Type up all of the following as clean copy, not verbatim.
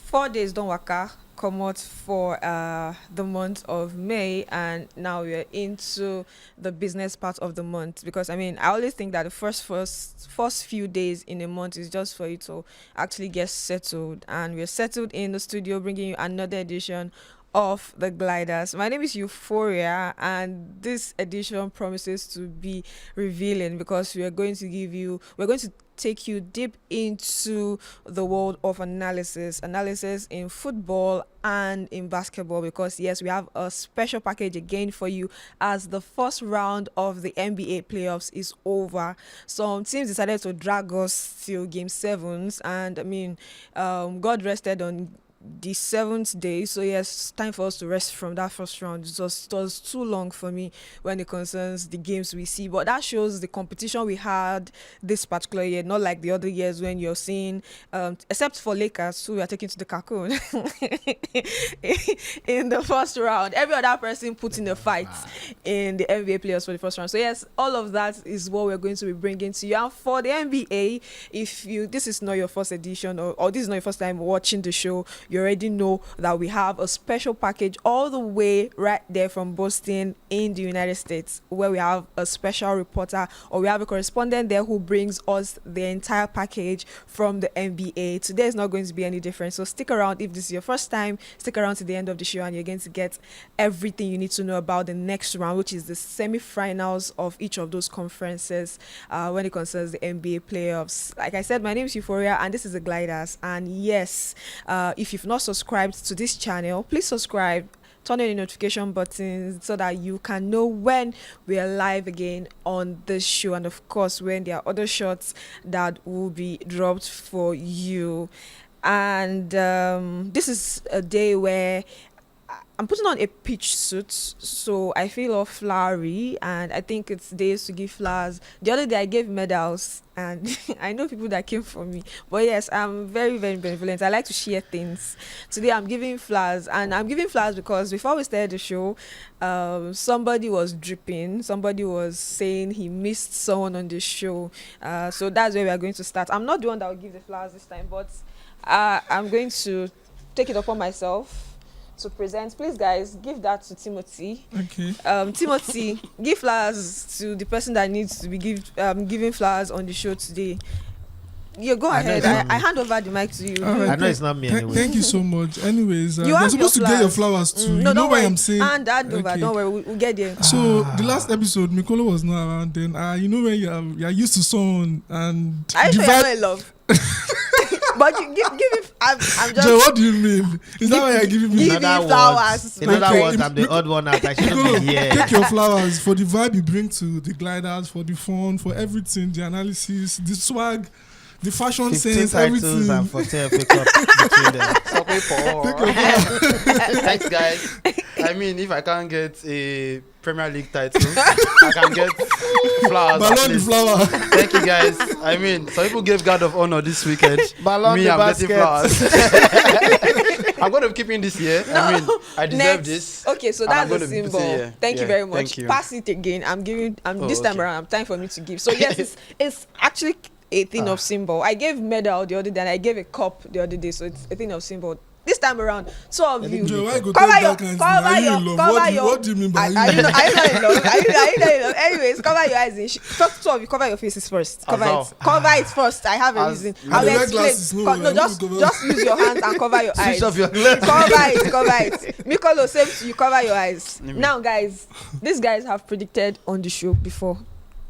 4 days don't waka come out for the month of May, and now we're into the business part of the month. Because I mean, I always think that the first few days in a month is just for you to actually get settled, and we're settled in the studio, bringing you another edition of the gliders. My name is Euphoria, and this edition promises to be revealing because we're going to take you deep into the world of analysis in football and in basketball, because yes, we have a special package again for you as the first round of the NBA playoffs is over. Some teams decided to drag us till game sevens, and I mean, God rested on the 7th day, so yes, time for us to rest from that first round. It was too long for me when it concerns the games we see, but that shows the competition we had this particular year, not like the other years when you're seeing except for Lakers, who we are taking to the cocoon in the first round. Every other person put in a fight in the NBA players for the first round. So yes, all of that is what we're going to be bringing to you. And for the NBA, if this is not your first edition, or this is not your first time watching the show, you already know that we have a special package all the way right there from Boston in the United States, where we have a special reporter, or we have a correspondent there who brings us the entire package from the NBA. Today is not going to be any different, so stick around. If this is your first time, stick around to the end of the show and you're going to get everything you need to know about the next round, which is the semi-finals of each of those conferences when it concerns the NBA playoffs. Like I said, my name is Euphoria and this is the Gliders. And yes, if you've not subscribed to this channel, please subscribe, turn on the notification button so that you can know when we are live again on this show, and of course when there are other shots that will be dropped for you. And this is a day where I'm putting on a peach suit, so I feel all flowery, and I think it's days to give flowers. The other day I gave medals, and I know people that came for me, but yes, I'm very, very benevolent. I like to share things. Today I'm giving flowers, and I'm giving flowers because before we started the show, somebody was dripping. Somebody was saying he missed someone on the show, so that's where we are going to start. I'm not the one that will give the flowers this time, but I'm going to take it upon myself to present. Please guys, give that to Timothy. Okay. Timothy, give flowers to the person that needs to be giving flowers on the show today. You go ahead. I hand over the mic to you. Right. I know it's not me anyway. Thank you so much. Anyways, you you're supposed to get your flowers too. No, you know why I'm saying? Hand over. Okay. Don't worry, we'll get there. So the last episode, Mikolo was not around then. You know when you're used to someone and Are you sure you're not in love? But you give it. I'm just. Joe, what do you mean? Is that why you're giving me? Give me flowers. In other words, I'm the odd one out. I shouldn't be here. Take your flowers for the vibe you bring to the gliders, for the fun, for everything, the analysis, the swag, the fashion 15 sense, titles everything. and 14 pick up between them. Thanks, guys. I mean, if I can't get a Premier League title, I can get flowers. Ballon the flower. Thank you, guys. I mean, some people gave Guard of Honor this weekend. Ballon Me, the I'm basket. getting flowers. I'm going to keep in this year. I mean, I deserve Next. this. Okay, so and I'm that's the gonna put symbol. it here. Thank you Yeah, very much. thank you. Pass it again. I'm giving. This time okay. around, time for me to give. So yes, it's actually a thing of symbol. I gave medal the other day, and I gave a cup the other day, so it's a thing of symbol. This time around, two of you Joe, why go cover take your, that kind of cover thing? Are you your, in love? cover your. What do you mean by Are you not in love? Are you not in love? Anyways, cover your eyes. First, two of you, cover your faces first. Cover it. Cover it first. I have a reason. I will explain. No, just use your hands and cover your eyes. Switch off your lens. Cover it. Mikolo, same to you. Cover your eyes. Now, guys, these guys have predicted on the show before.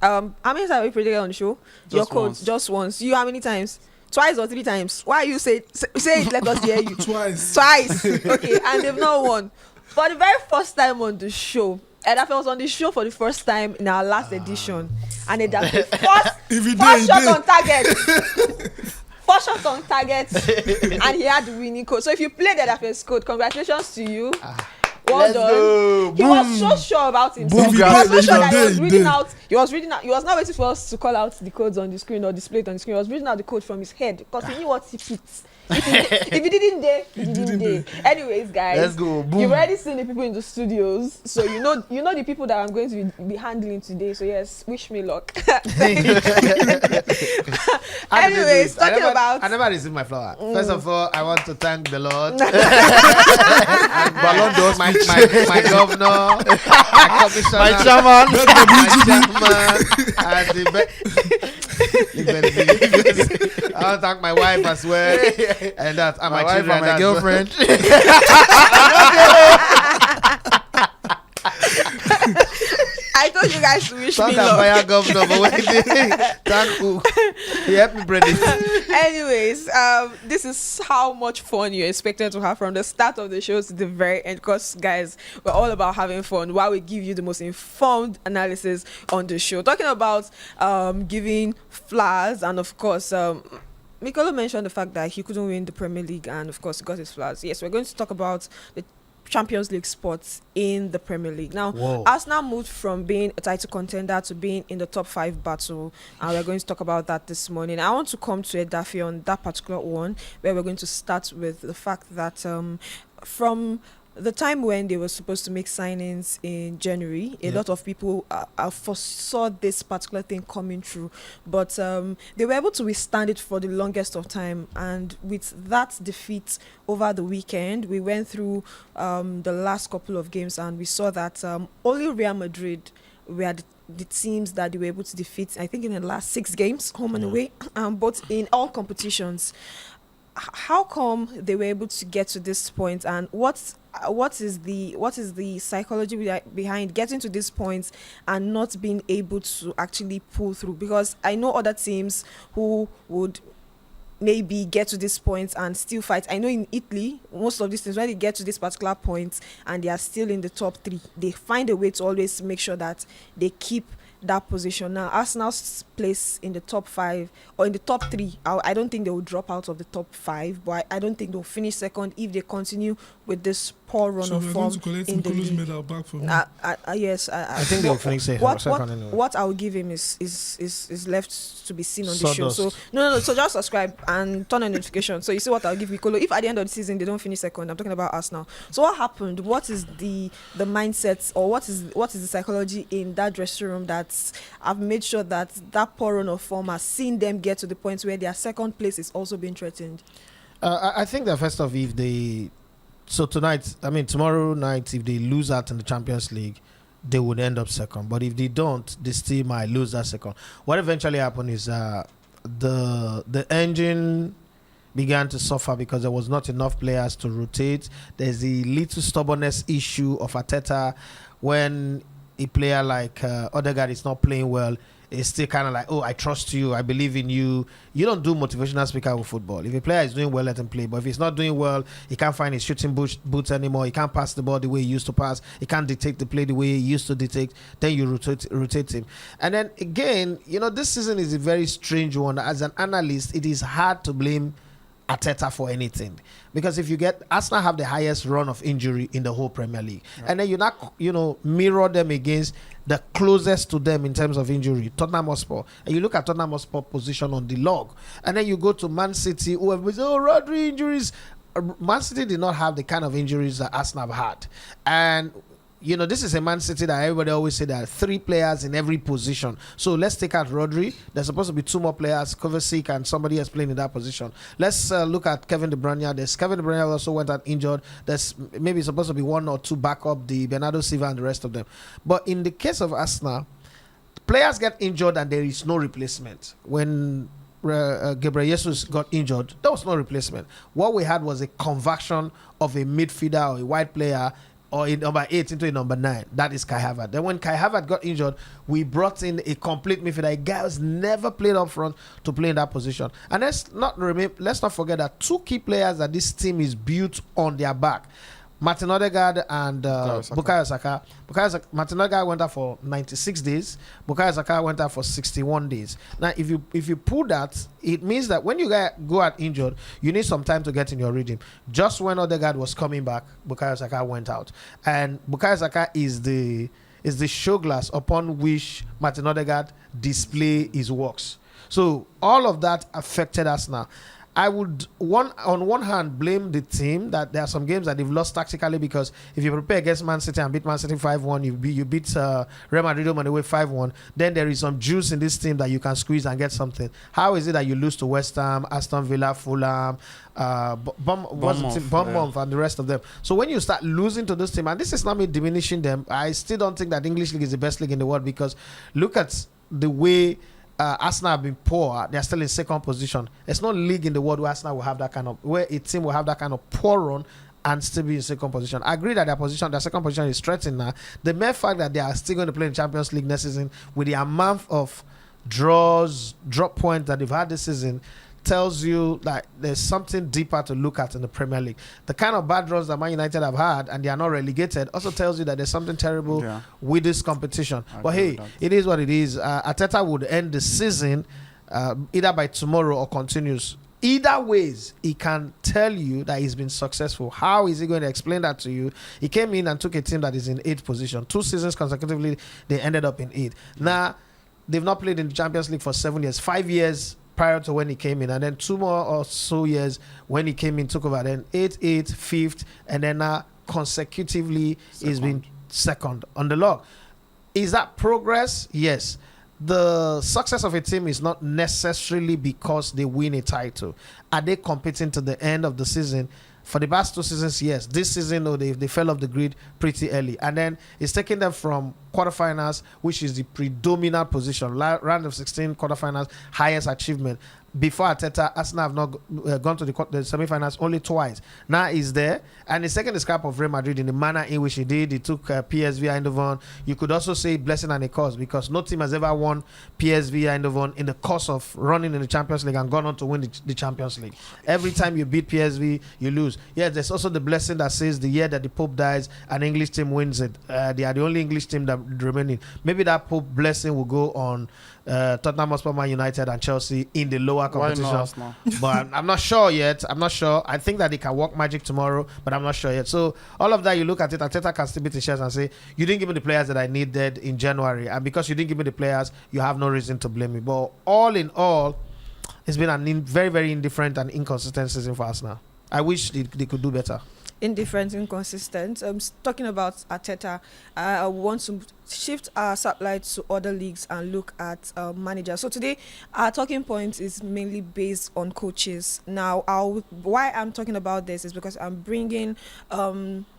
How many times have we predicted on the show? Your code just once. You how many times? Twice or 3 times? Why you say it? Let us hear you. Twice. Okay, and they've not won. For the very first time on the show, Edafe was on the show for the first time in our last edition, and Edafe first shot on target. First shot on target, and he had the winning code. So if you played Edafe's code, congratulations to you. Well done. Go. He was so sure about himself. Boom. He was so sure that he was He reading did. out. He was not waiting for us to call out the codes on the screen or display it on the screen. He was reading out the code from his head because he knew what he fits. If you didn't dare, you didn't dare. Anyways, guys, Let's go. Boom. you've already seen the people in the studios, so you know the people that I'm going to be handling today. So yes, wish me luck. Anyways, talking about I never received my flower. First of all, I want to thank the Lord. Ballon d'Or, my governor, my commissioner, my chairman. and I want to thank my wife as well, and that and My my wife children and my as well. girlfriend. I told you guys to wish me Thank luck. our governor, but when he did, thank who? He helped me predict. Anyways, this is how much fun you're expected to have from the start of the show to the very end. Because, guys, we're all about having fun while we give you the most informed analysis on the show. Talking about giving flowers, and of course, Mikolo mentioned the fact that he couldn't win the Premier League, and of course, he got his flowers. Yes, we're going to talk about the Champions League spots in the Premier League. Now, Whoa. Arsenal moved from being a title contender to being in the top 5 battle, and we're going to talk about that this morning. I want to come to a Daffy on that particular one, where we're going to start with the fact that from the time when they were supposed to make signings in January, a lot of people foresaw this particular thing coming through, but they were able to withstand it for the longest of time. And with that defeat over the weekend, we went through the last couple of games, and we saw that only Real Madrid were the teams that they were able to defeat, I think, in the last 6 games, home and away, but in all competitions. How come they were able to get to this point, and what is the psychology behind getting to this point and not being able to actually pull through? Because I know other teams who would maybe get to this point and still fight. I know in Italy, most of these teams, when they get to this particular point and they are still in the top 3, they find a way to always make sure that they keep that position. Now, Arsenal's place in the top 5 or in the top 3, I don't think they will drop out of the top 5, but I don't think they'll finish second if they continue with this poor run So of we're form going to collect in the Nicolo's league. medal back from him. Yes, I think they'll finish second anyway. what I will give him is left to be seen on the show. Sawdust. So no. So just subscribe and turn on notification. So you see what I'll give Nicolo. If at the end of the season they don't finish second, I'm talking about us now. So what happened? What is the mindset, or what is the psychology in that dressing room that I've made sure that poor run of form has seen them get to the point where their second place is also being threatened? I think that first off, tomorrow night, if they lose out in the Champions League, they would end up second. But if they don't, they still might lose that second. What eventually happened is the engine began to suffer because there was not enough players to rotate. There's a little stubbornness issue of Arteta when a player like Odegaard is not playing well. It's still kind of like, oh, I trust you, I believe in you. You don't do motivational speaker with football. If a player is doing well, let him play. But if he's not doing well, he can't find his shooting boots anymore. He can't pass the ball the way he used to pass. He can't dictate the play the way he used to dictate. Then you rotate him. And then again, this season is a very strange one. As an analyst, it is hard to blame Arteta for anything, because if you get Arsenal have the highest run of injury in the whole Premier League, right, and then you not mirror them against the closest to them in terms of injury, Tottenham Hotspur, and you look at Tottenham Hotspur position on the log, and then you go to Man City, who have Rodri injuries. Man City did not have the kind of injuries that Arsenal have had, and this is a Man City that everybody always say there are 3 players in every position. So let's take out Rodri. There's supposed to be 2 more players, Kovacic and somebody else playing in that position. Let's look at Kevin De Bruyne. There's Kevin De Bruyne also went out injured. There's maybe supposed to be 1 or 2 backup, the Bernardo Silva and the rest of them. But in the case of Arsenal, players get injured and there is no replacement. When Gabriel Jesus got injured, there was no replacement. What we had was a conversion of a midfielder or a wide player or in number 8 into a number 9. That is Kai Havertz. Then when Kai Havertz got injured, we brought in a complete midfielder. A guy who's never played up front to play in that position. And let's not forget that 2 key players that this team is built on their back, Martin Odegaard and Bukayo Saka. Martin Odegaard went out for 96 days. Bukayo Saka went out for 61 days. Now, if you pull that, it means that when you go out injured, you need some time to get in your rhythm. Just when Odegaard was coming back, Bukayo Saka went out, and Bukayo Saka is the show glass upon which Martin Odegaard display his works. So all of that affected us now. I would on one hand blame the team that there are some games that they've lost tactically, because if you prepare against Man City and beat Man City 5-1, you beat Real Madrid on the way 5-1, then there is some juice in this team that you can squeeze and get something. How is it that you lose to West Ham, Aston Villa, Fulham, Bournemouth, and the rest of them? So when you start losing to this team, and this is not me diminishing them, I still don't think that English league is the best league in the world, because look at the way Arsenal have been poor. They're still in second position. There's no league in the world where Arsenal will have that kind of, where a team will have that kind of poor run and still be in second position. I agree that their second position is threatened now. The mere fact that they are still going to play in Champions League next season with the amount of drop points that they've had this season tells you that there's something deeper to look at in the Premier League. The kind of bad runs that Man United have had and they are not relegated also tells you that there's something terrible with this competition. But hey, it is what it is. Arteta would end the season either by tomorrow or continues. Either ways, he can tell you that he's been successful. How is he going to explain that to you? He came in and took a team that is in 8th position. 2 seasons consecutively, they ended up in 8th. Now, they've not played in the Champions League for 7 years. 5 years prior to when he came in, and then 2 more or so years when he came in, took over. Then 8th, 5th, and then now consecutively he's been second on the log. Is that progress? Yes. The success of a team is not necessarily because they win a title. Are they competing to the end of the season? For the past 2 seasons, yes. This season, though, they fell off the grid pretty early. And then it's taking them from quarterfinals, which is the predominant position, round of 16 quarterfinals, highest achievement. Before Arteta, Arsenal have not gone to the semifinals only twice. Now he's there, and he's taking the scrap of Real Madrid in the manner in which he did. He took PSV Eindhoven. You could also say blessing and a curse, because no team has ever won PSV Eindhoven in the course of running in the Champions League and gone on to win the Champions League. Every time you beat PSV, you lose. Yes, there's also the blessing that says the year that the Pope dies, an English team wins it. They are the only English team that remaining. Maybe that Pope blessing will go on Tottenham Hotspur, Man United, and Chelsea in the lower competition. But I'm not sure yet. I'm not sure. I think that they can work magic tomorrow, but I'm not sure yet. So all of that, you look at it, Arteta can still beat the shares and say, you didn't give me the players that I needed in January, and because you didn't give me the players, you have no reason to blame me. But all in all, it's been a very, very indifferent and inconsistent season for us now. I wish they could do better. Indifferent, inconsistent. Talking about Arteta, I want to shift our spotlight to other leagues and look at managers. So today, our talking point is mainly based on coaches. Now, why I'm talking about this is because I'm bringing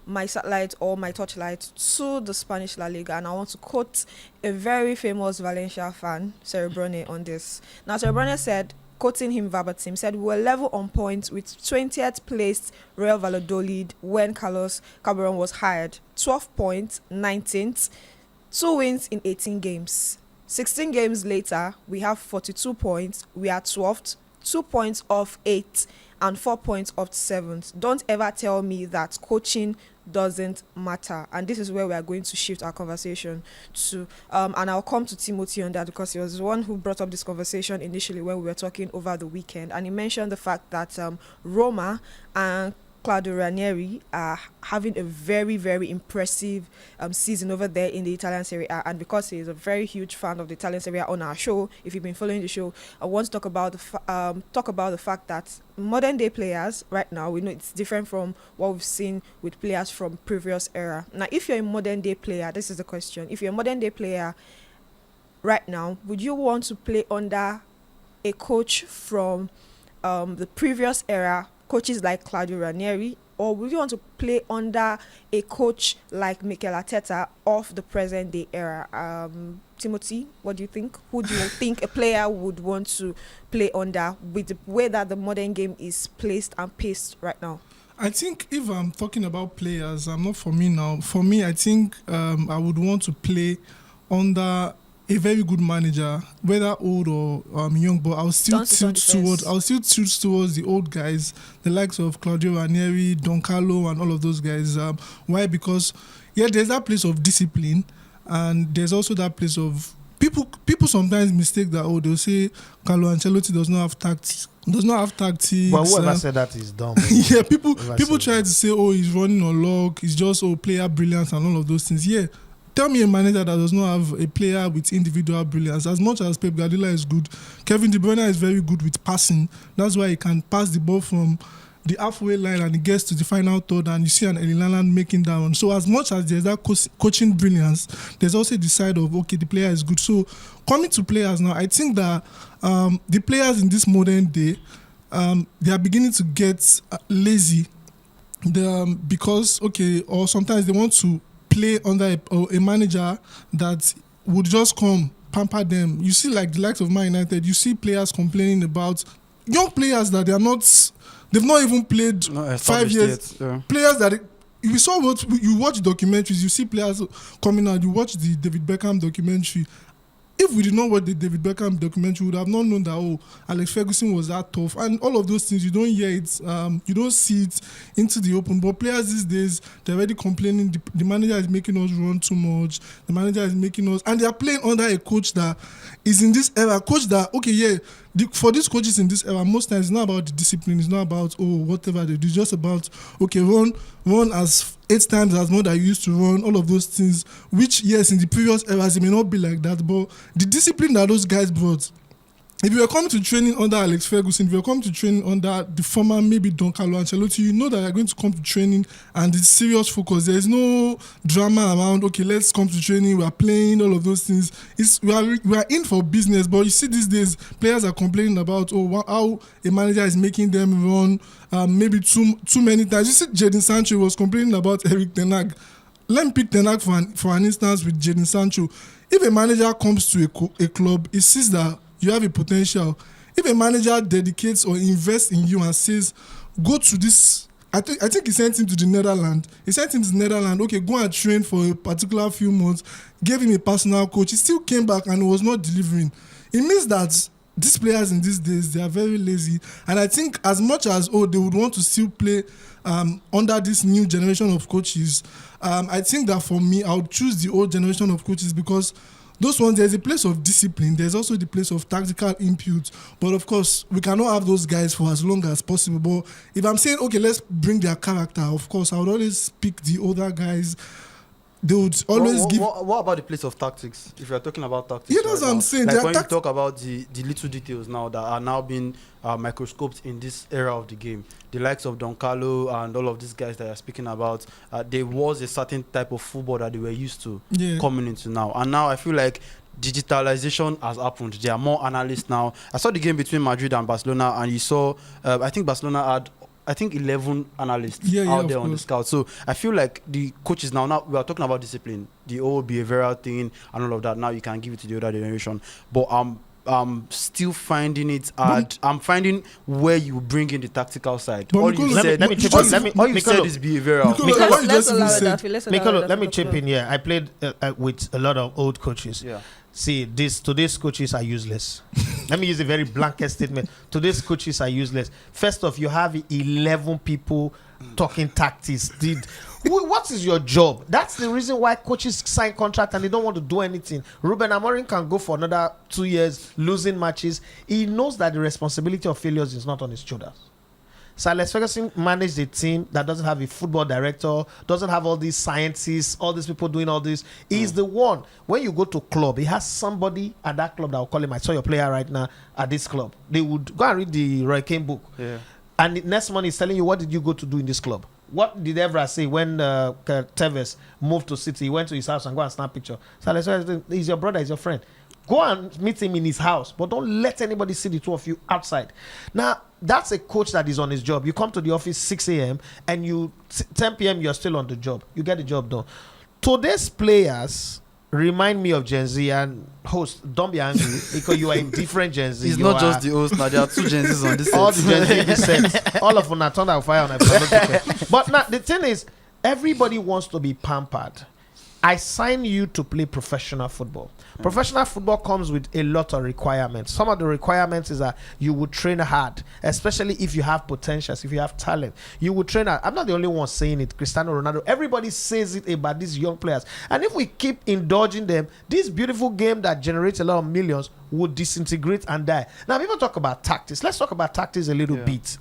my satellite or my torchlight to the Spanish La Liga, and I want to quote a very famous Valencia fan, Cerebrone, on this. Now, Cerebrone said, quoting him verbatim, said, "We were level on points with 20th placed Real Valladolid when Carlos Caberon was hired. 12 points, 19th, 2 wins in 18 games. 16 games later, we have 42 points. We are 12th, 2 points off 8th, and 4 points off 7th. Don't ever tell me that coaching doesn't matter." And this is where we are going to shift our conversation to, and I'll come to Timothy on that, because he was the one who brought up this conversation initially when we were talking over the weekend, and he mentioned the fact that Roma and Claudio Ranieri are having a very, very impressive season over there in the Italian Serie A. And because he is a very huge fan of the Italian Serie A on our show, if you've been following the show, I want to talk about the fact that modern day players right now, we know it's different from what we've seen with players from previous era. Now, if you're a modern day player, this is the question. If you're a modern day player right now, would you want to play under a coach from the previous era, coaches like Claudio Ranieri, or would you want to play under a coach like Mikel Arteta of the present day era? Timothy, what do you think? Who do you think a player would want to play under with the way that the modern game is placed and paced right now? I think if I'm talking about players, I'm not for me now. For me, I think I would want to play under a very good manager, whether old or young, but I'll still tilt towards the old guys, the likes of Claudio Ranieri, Don Carlo, and all of those guys. Why? Because there's that place of discipline, and there's also that place of people sometimes mistake that they'll say Carlo Ancelotti does not have tactics. But whoever said that is dumb. Yeah, people try to say he's running on luck, he's just player brilliance and all of those things. Yeah. Tell me a manager that does not have a player with individual brilliance. As much as Pep Guardiola is good, Kevin De Bruyne is very good with passing. That's why he can pass the ball from the halfway line and he gets to the final third, and you see an Milan making that one. So as much as there's that coaching brilliance, there's also the side of, okay, the player is good. So coming to players now, I think that the players in this modern day, they are beginning to get lazy because, okay, or sometimes they want to play under a manager that would just come pamper them. You see, like the likes of Man United, you see players complaining about young players that they've not even played 5 years. Yet, yeah. Players that you saw what you watch documentaries, you see players coming out. You watch the David Beckham documentary. If we did not watch the David Beckham documentary, we would have not known that Alex Ferguson was that tough, and all of those things. You don't hear it, you don't see it into the open. But players these days, they're already complaining. The manager is making us run too much. The manager is making us, and they are playing under a coach that is in this era. Coach that, okay, yeah. For these coaches in this era, most times it's not about the discipline. It's not about whatever they do. It's just about, okay, run as 8 times as more that you used to run. All of those things, which yes, in the previous eras it may not be like that, but the discipline that those guys brought. If you were coming to training under Alex Ferguson, if you were coming to training under the former maybe Don Carlo Ancelotti, you know that you're going to come to training and it's serious focus. There is no drama around, okay, let's come to training, we are playing, all of those things. We are in for business, but you see these days, players are complaining about how a manager is making them run maybe too many times. You see Jadon Sancho was complaining about Eric Ten Hag. Let me pick Ten Hag for an instance with Jadon Sancho. If a manager comes to a club, he sees that you have a potential. If a manager dedicates or invests in you and says, go to this, I think he sent him to the Netherlands. He sent him to the Netherlands, okay, go and train for a particular few months, gave him a personal coach. He still came back and was not delivering. It means that these players in these days, they are very lazy. And I think as much as, they would want to still play under this new generation of coaches, I think that for me, I would choose the old generation of coaches because those ones, there's a place of discipline. There's also the place of tactical input. But of course, we cannot have those guys for as long as possible. But if I'm saying, okay, let's bring their character, of course, I would always pick the older guys. They would always give... What about the place of tactics? If you're talking about tactics, yeah, that's what I'm saying. Like when you talk about the little details now that are now being microscoped in this era of the game, the likes of Don Carlo and all of these guys that you're speaking about, there was a certain type of football that they were used to coming into now. And now I feel like digitalization has happened. There are more analysts now. I saw the game between Madrid and Barcelona, and you saw, I think Barcelona had 11 analysts out there on the scout. So I feel like the coaches now we are talking about discipline, the whole behavioral thing and all of that. Now you can give it to the other generation. But I'm still finding it hard. I'm finding where you bring in the tactical side. But all you said is behavioral. Let me chip in here. I played with a lot of old coaches. Yeah. See, today's coaches are useless. Let me use a very blanket statement. Today's coaches are useless. First off, you have 11 people talking tactics. What is your job? That's the reason why coaches sign contract and they don't want to do anything. Ruben Amorim can go for another 2 years losing matches. He knows that the responsibility of failures is not on his shoulders. So Alex Ferguson managed a team that doesn't have a football director, doesn't have all these scientists, all these people doing all this. He's the one. When you go to club, he has somebody at that club that will call him, I saw your player right now at this club. They would go and read the Roy Kane book. Yeah. And the next one is telling you, what did you go to do in this club? What did Evra say when Tevez moved to City? He went to his house and go and snap picture. So Alex Ferguson, he's your brother, he's your friend. Go and meet him in his house, but don't let anybody see the two of you outside. Now, that's a coach that is on his job. You come to the office 6 a.m. and 10 p.m. you're still on the job. You get the job done. Today's players remind me of Gen Z, and host, don't be angry because you are in different Gen Z. It's not just the host, now there are 2 Gen Zs on this set. All the Gen Z sets. All of them are turned on fire on episode. But now the thing is, everybody wants to be pampered. I sign you to play professional football. Professional football comes with a lot of requirements. Some of the requirements is that you would train hard, especially if you have potentials, if you have talent. You would train hard. I'm not the only one saying it. Cristiano Ronaldo. Everybody says it about these young players. And if we keep indulging them, this beautiful game that generates a lot of millions would disintegrate and die. Now, people talk about tactics. Let's talk about tactics a little bit.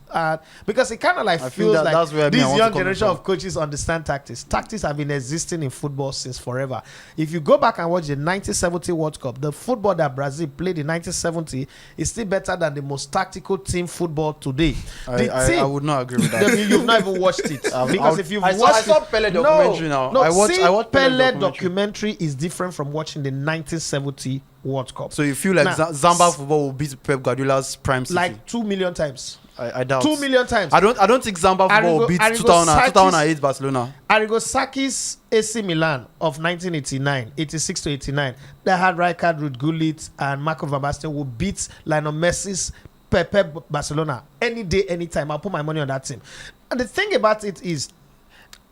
Because it kind of like feels like that's where this young generation of coaches understand tactics. Tactics have been existing in football since forever. If you go back and watch the 1970 World Cup, the football that Brazil played in 1970 is still better than the most tactical team football today. I would not agree with that. You've not even watched it. Because if you've watched I saw Pele documentary now. No, I watched Pele documentary is different from watching the 1970 World Cup. So you feel like Zamba football will beat Pep Guardiola's prime city? Like 2 million times. I doubt. 2 million times. I don't think Zamba football will beat 2008 Barcelona. Arrigo Sacchi's AC Milan of 1989, 86 to 89, that had Rijkaard, Ruud Gullit, and Marco van Basten will beat Lionel Messi's Pep Barcelona any day, anytime. I'll put my money on that team. And the thing about it is,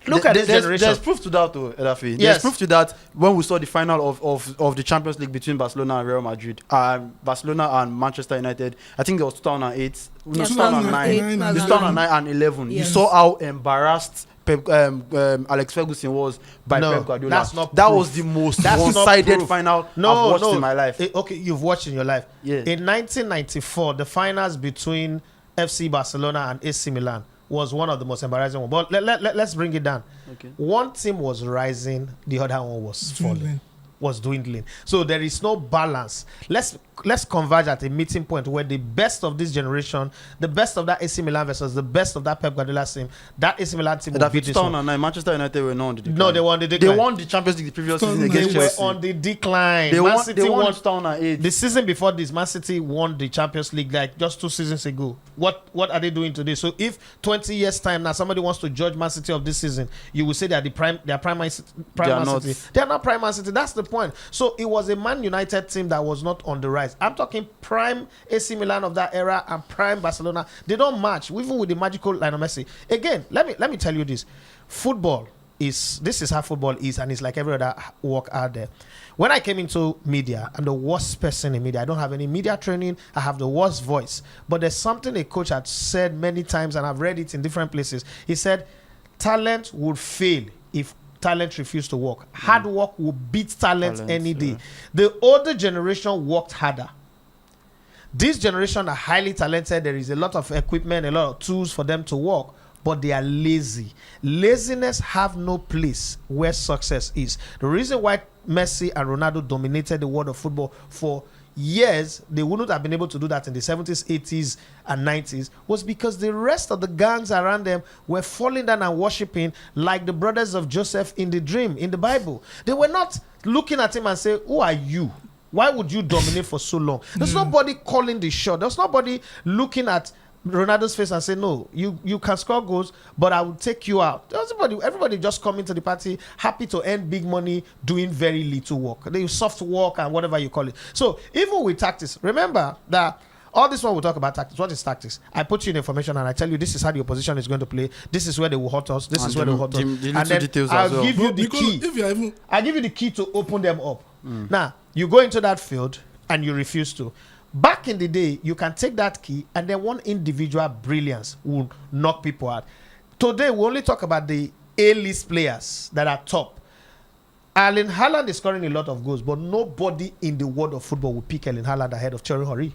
look at this generation. There's proof to that, though, Edafi. Yes. There's proof to that when we saw the final of the Champions League between Barcelona and Real Madrid. Barcelona and Manchester United. I think it was 2008. No, 2009. 2009 and 11. Yes. You saw how embarrassed Alex Ferguson was by Pep Guardiola. That's not that proof. was the most one-sided final I've watched in my life. Okay, you've watched in your life. Yeah. In 1994, the finals between FC Barcelona and AC Milan was one of the most embarrassing ones. But let's bring it down. Okay. One team was rising, the other one was falling. Was dwindling. So there is no balance. Let's converge at a meeting point where the best of this generation, the best of that AC Milan versus the best of that Pep Guardiola team, that AC Milan team will beat this one. Manchester United were not on the decline. No, they won the decline. They won the Champions League the previous season They against were Chelsea. on the decline. They Man won City won 2008. the season before this. Man City won the Champions League like just 2 seasons ago. What are they doing today? So if 20 years time now somebody wants to judge Man City of this season, you will say they are prime Man City. They are not prime Man City. That's the point. So it was a Man United team that was not on the rise. I'm talking prime AC Milan of that era and prime Barcelona. They don't match, even with the magical Lionel Messi. Again, let me tell you this: this is how football is, and it's like every other work out there. When I came into media, I'm the worst person in media. I don't have any media training. I have the worst voice. But there's something a coach had said many times, and I've read it in different places. He said, talent would fail if talent refused to work. Hard work will beat talent any day. Yeah. The older generation worked harder. This generation are highly talented. There is a lot of equipment, a lot of tools for them to work, but they are lazy. Laziness have no place where success is. The reason why Messi and Ronaldo dominated the world of football for years, they wouldn't have been able to do that in the 70s, 80s, and 90s, was because the rest of the gangs around them were falling down and worshiping like the brothers of Joseph in the dream, in the Bible. They were not looking at him and say, who are you? Why would you dominate for so long? There's nobody calling the shot. There's nobody looking at Ronaldo's face and say, no, you can score goals, but I will take you out. Everybody just coming to the party, happy to earn big money, doing very little work. They soft work and whatever you call it. So even with tactics, remember that all this one we'll talk about tactics. What is tactics? I put you in information and I tell you this is how the opposition is going to play. This is where they will hurt us. This is where they will hurt us. And then I'll give you the key. I'll give you the key to open them up. Now, you go into that field and you refuse to. Back in the day, you can take that key and then one individual brilliance will knock people out. Today, we only talk about the A-list players that are top. Erling Haaland is scoring a lot of goals, but nobody in the world of football will pick Erling Haaland ahead of Thierry Henry.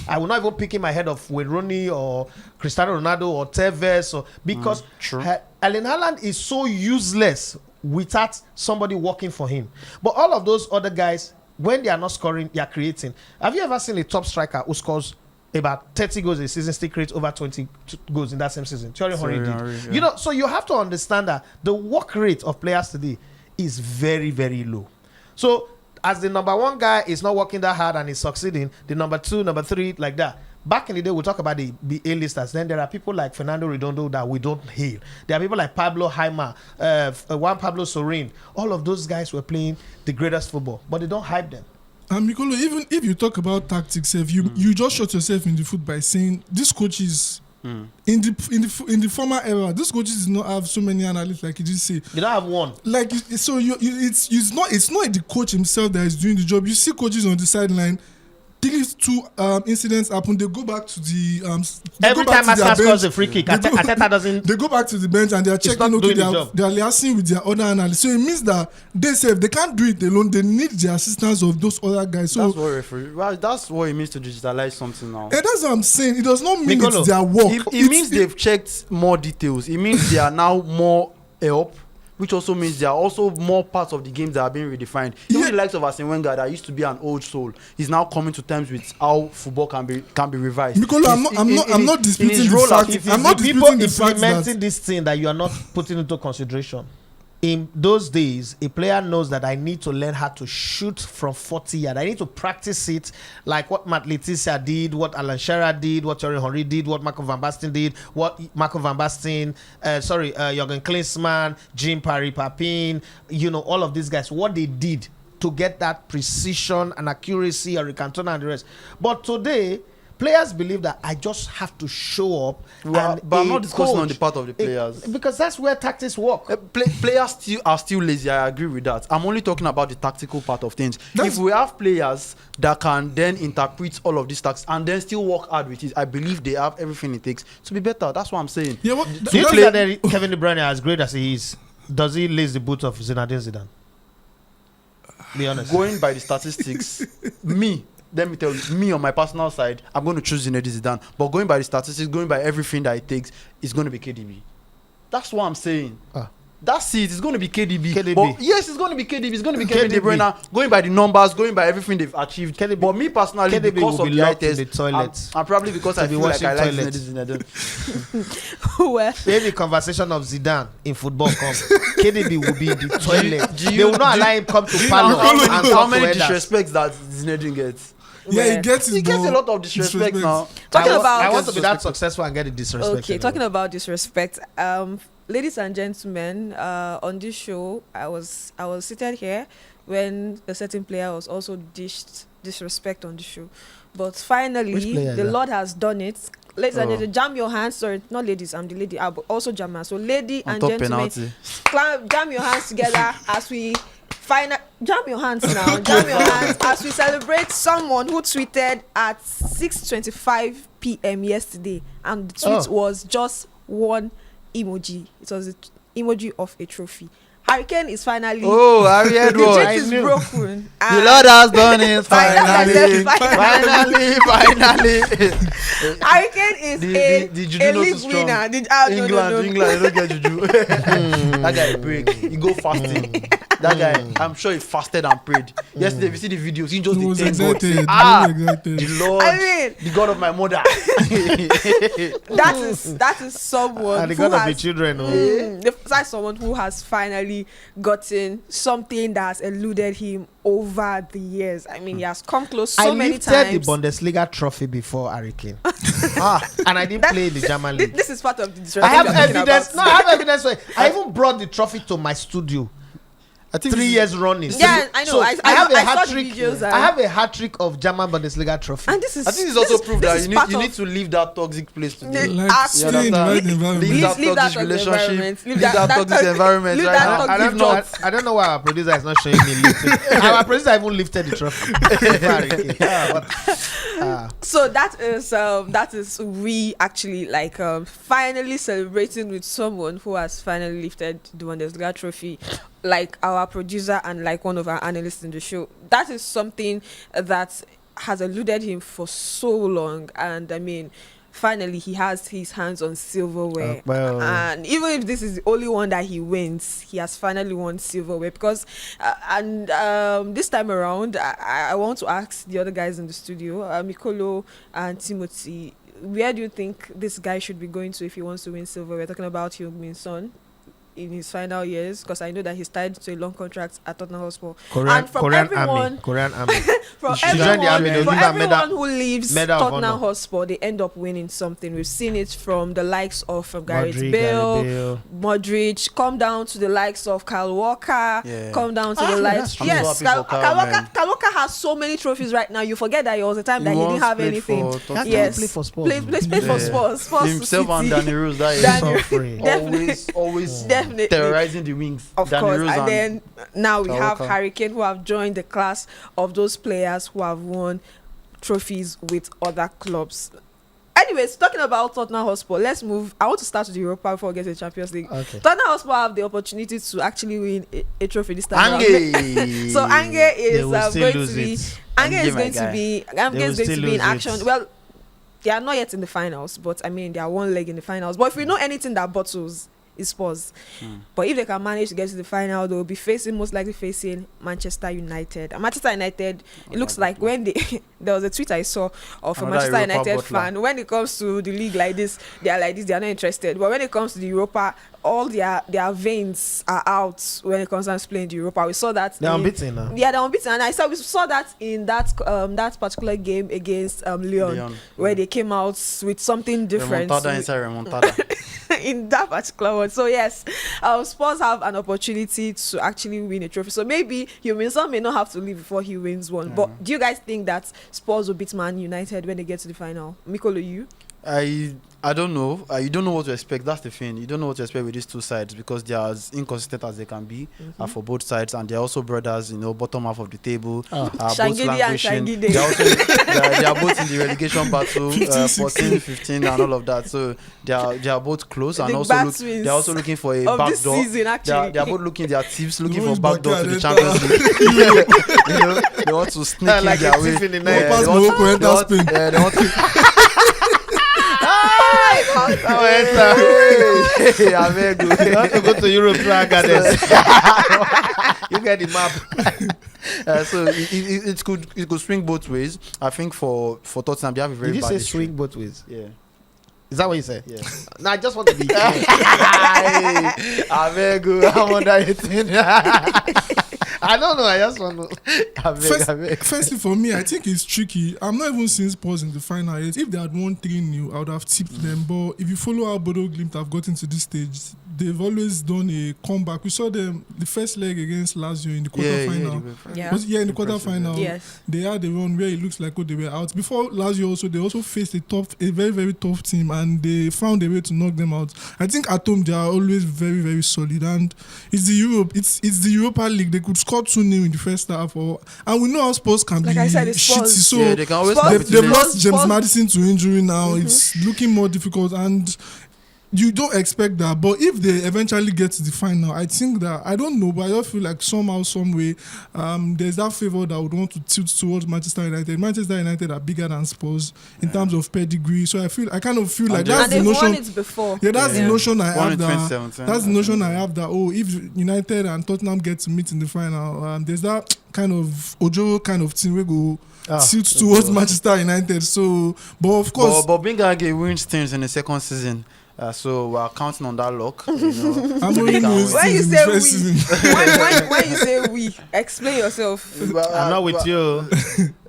I will not even pick him ahead of Wayne Rooney or Cristiano Ronaldo or Tevez, because Erling Haaland is so useless without somebody working for him. But all of those other guys, when they are not scoring, they are creating. Have you ever seen a top striker who scores about 30 goals a season, still creates over 20 goals in that same season? Thierry Henry did. Yeah. You know, so you have to understand that the work rate of players today is very, very low. So as the number one guy is not working that hard and is succeeding, the number two, number three, like that. Back in the day, we talk about the A-listers. Then there are people like Fernando Redondo that we don't hail. There are people like Pablo Jaime, Juan Pablo Sorin. All of those guys were playing the greatest football, but they don't hype them. And Mikolo, even if you talk about tactics, you just shot yourself in the foot by saying these coaches in the former era, these coaches did not have so many analysts like you just say. They don't have one. Like it's not the coach himself that is doing the job. You see coaches on the sideline two incidents happen, they go back to the Every time Arsenal scores a free kick, Arteta doesn't. They go back to the bench and they are checking. Okay, they are liaising with their other analysts. So it means that they can't do it alone. They need the assistance of those other guys. So that's what it means to digitalize something now. And that's what I'm saying. It does not mean it's their work. It means they've checked more details. It means they are now more help, which also means there are also more parts of the game that are being redefined. Even the likes of Arsene Wenger, that used to be an old soul, is now coming to terms with how football can be revised. Because I'm not disputing the fact. I'm not disputing the fact that implementing this thing that you are not putting into consideration. In those days, a player knows that I need to learn how to shoot from 40 yards. I need to practice it, like what Matt Letizia did, what Alan Shearer did, what Thierry Henry did, what Marco van Basten did, what Marco van Basten, Jurgen Klinsmann, Jean-Pierre Papin, all of these guys, what they did to get that precision and accuracy, Eric Cantona and the rest. But today, players believe that I just have to show up. But I'm not discussing on the part of the players. Because that's where tactics work. Players are still lazy. I agree with that. I'm only talking about the tactical part of things. If we have players that can then interpret all of these tactics and then still work hard with it, I believe they have everything it takes to be better. That's what I'm saying. Do you think that Kevin De Bruyne, as great as he is, does he lace the boots of Zinedine Zidane? Be honest. Going by the statistics, let me tell you, me on my personal side, I'm going to choose Zinedine Zidane. But going by the statistics, going by everything that it takes, it's going to be KDB. That's what I'm saying. That's it. It's going to be KDB. But yes, it's going to be KDB. It's going to be Kevin De Bruyne. Going by the numbers, going by everything they've achieved. But me personally, KDB because of the eye test, the toilet. I'm probably because I feel like I like Zinedine. Well, maybe conversation of Zidane in football comes. KDB will be in the toilet. They will not allow him come to Palo and how many disrespects that Zinedine gets? Yeah, he gets a lot of disrespect now. I want to be that successful and get the disrespect. Okay, talking about disrespect, ladies and gentlemen, on this show, I was seated here when a certain player was also dished disrespect on the show. But finally, the Lord has done it. Ladies and gentlemen, jam your hands. Sorry, not ladies, I'm the lady. I'll also jam her. So, lady and gentlemen, jam your hands together as we jam your hands now. Jam your hands as we celebrate someone who tweeted at 6:25 p.m. yesterday, and the tweet was just one emoji. It was an emoji of a trophy. Hurricane is finally. Oh, Harry Edwards. The is broken. The Lord has done it. Finally. Hurricane is a league winner. England, they don't get juju. That guy break. He go fasting. That guy, I'm sure he fasted and prayed. Yesterday, we see the videos. He just thank God. The Lord, the God of my mother. that is someone. And the God of the children. That's someone who has finally gotten something that has eluded him over the years. I mean, he has come close so many times. I lifted the Bundesliga trophy before Hurricane. And I didn't play in the German league. This is part of the disrespect. I have evidence. I have evidence. I even brought the trophy to my studio. I think 3 years running. Yeah, I know. So I have a hat trick. I have a hat trick of German Bundesliga trophy. And this is. I think it's also proof that you need to leave that toxic place today. Like stay in the right environment. Leave that toxic relationship. Leave that toxic environment. I don't know why our producer is not showing me lifting. Our producer even lifted the trophy. So that is we actually like finally celebrating with someone who has finally lifted the Bundesliga trophy, like our producer and like one of our analysts in the show. That is something that has eluded him for so long, and I mean, finally he has his hands on silverware. And even if this is the only one that he wins, he has finally won silverware. Because this time around, I want to ask the other guys in the studio, Mikolo and Timothy, where do you think this guy should be going to if he wants to win silver? We're talking about Heung-min Son in his final years, because I know that he's tied to a long contract at Tottenham Hotspur. Korean Army. From everyone who leaves Tottenham Hotspur, they end up winning something. We've seen it from the likes of Gareth Bale, Modric, come down to the likes of Kyle Walker, come down to the likes. Yes, Kyle Walker has so many trophies right now. You forget that it was a time that he didn't have anything. Yes, play for Spurs. Play for Spurs. Himself and Danny Rose, always terrorizing the wings. Of course. And then now we have Hurricane, who have joined the class of those players who have won trophies with other clubs. Anyways, talking about Tottenham Hotspur, let's move. I want to start with the Europa before we get to the Champions League. Okay. Tottenham Hotspur have the opportunity to actually win a trophy this time. Ange. So Ange is They will still going lose to be. it. Ange is my going to guy. be. Ange They will is going still to be in lose action. it. Well, they are not yet in the finals, but I mean they are one leg in the finals. But if we know anything that bottles is Spurs. But if they can manage to get to the final, they will be most likely facing Manchester United. And Manchester United, it looks like when they there was a tweet I saw of a Another Manchester Europa United bottler. fan. When it comes to the league like this, they are not interested. But when it comes to the Europa, all their veins are out when it comes to playing the Europa. We saw that They're unbeaten now. Yeah, they're unbeaten. And we saw that in that particular game against Lyon, where they came out with something different. Remontada inside remontada. In that particular one. So yes, Spurs have an opportunity to actually win a trophy. So maybe Son may not have to leave before he wins one. But do you guys think that Spurs will beat Man United when they get to the final? Mikolo, you? I don't know. You don't know what to expect. That's the thing. You don't know what to expect with these two sides because they are as inconsistent as they can be for both sides, and they're also brothers. Bottom half of the table. Both Shangidi and languishing. Shangide. They are both in the relegation battle, 14, 15, and all of that. So they are both close, and The also bad twins they're also looking for a of back this door. season, actually. They are both looking. They are thieves looking No, for back door to the Barca, Champions League. They want to sneak in Like their a way. thief in the No night. pass Morocco, enter Spain. They want to. Hey, I beg you. You want to go to Europe, Gardens. You get the map. So it could swing both ways. I think for Tottenham they have a very Did you bad say history. swing both ways? Yeah. Is that what you said? Yeah. No, I just want to be clear. I beg you. I'm under 18. I don't know. I just want to. I beg. Firstly, for me, I think it's tricky. I'm not even seeing Spurs in the final yet. If they had won 3-0, I would have tipped them. But if you follow how Bodo Glimt have gotten to this stage, they've always done a comeback. We saw them the first leg against Lazio in the quarterfinal. In the quarterfinal, Yes. they had a run where it looks like they were out. Before Lazio, they also faced a very, very tough team, and they found a way to knock them out. I think at home they are always very, very solid, and it's the Europa League. They could score 2-0 in the first half, and we know how Spurs can Like be I said, it's shitty. Spurs. So Yeah, they can always Spurs- they've lost James Spurs- Maddison to injury now. It's looking more difficult, and you don't expect that. But if they eventually get to the final, I think that, I don't know, but I just feel like somehow, some way, there's that favor that would want to tilt towards Manchester United. Manchester United are bigger than Spurs in terms of pedigree. So I kind of feel like And that's And the they've won notion. it before. Yeah, that's the notion I Won have. in That 2017. that's the notion I have. That if United and Tottenham get to meet in the final, there's that kind of Ojo kind of thing we go tilt towards Manchester United. So, but of course, But Bingage wins things in the second season. So we're counting on that luck. I'm They only can wins win. When you in the say first we, season. when you say we, explain yourself. I'm not with you.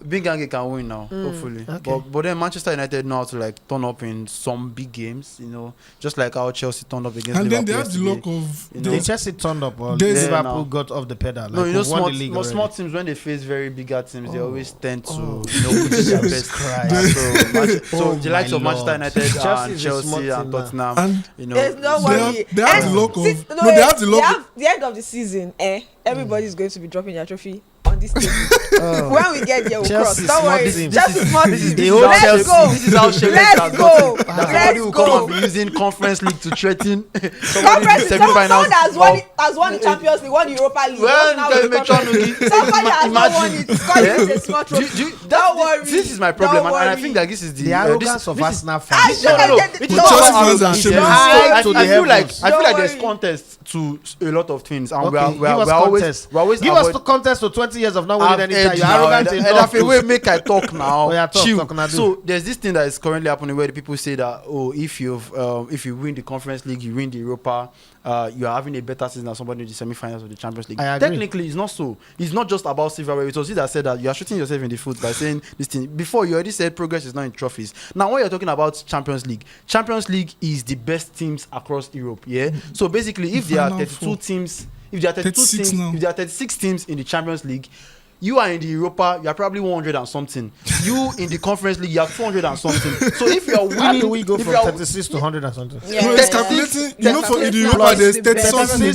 Bingage can win now, hopefully. Okay. But then Manchester United know how to turn up in some big games, just like how Chelsea turned up against And then they Liverpool have the yesterday. luck of You The know. Chelsea turned up. Or There's- Liverpool Yeah, no. got off the pedal. No, we've won small, the league small already. teams when they face very bigger teams, they always tend to put in their Jesus best. Christ. So the Oh likes of my Manchester Lord. United Chelsea and is a small Chelsea team and now. Tottenham, and There's no They worry. have- they have the luck of- See, no, they have the luck the end of the season. Everybody's going to be dropping their trophy on this table. When we get there, we'll cross. Chelsea, Don't small worry. team. Just small team. the whole Let's Chelsea. go. This is how Chelsea Let's has go. gotten. That somebody Let's will come go. and be using conference league to threaten somebody in Conference, the someone semi-finals. has won the Champions League, won the Europa League. Well, Now tell the me, Conference League. Chanugi, Somebody has not won imagine. it. Because it's a small trophy. Don't worry. This is my problem, Don't and I worry. think that this is The arrogance of this is- Arsenal I fans. sure No. that It they- is Chelsea not fans arrogance. are It's shameless. High I to the feel like heavens. Don't there's worry. contest to a lot of things, and Okay, we're give us always contest. we're always Give us avoid- the contest to 20 years of not I've winning any time. edged You're now, arrogant and enough. if a way make I talk now. Oh, yeah, talk, chill. talk, Nadu. So there's this thing that is currently happening where the people say that if you win the Conference League, you win the Europa, you are having a better season than somebody in the semi-finals of the Champions League. I agree. Technically, it's not so. It's not just about silverware. It was you that said that you are shooting yourself in the foot by saying this thing. Before you already said progress is not in trophies. Now when you're talking about Champions League is the best teams across Europe. Yeah. So basically, if there are Final 32 four. teams, if there are 32 36 teams, now. if there are 36 teams in the Champions League, You are in the Europa, you are probably 100 and something. You in the Conference League, you are 200 and something. So if you are winning, How do we go if from you are- 36 to 100 and something? Yeah, No, it's calculating. You know, for in the Europa, there's 30 something.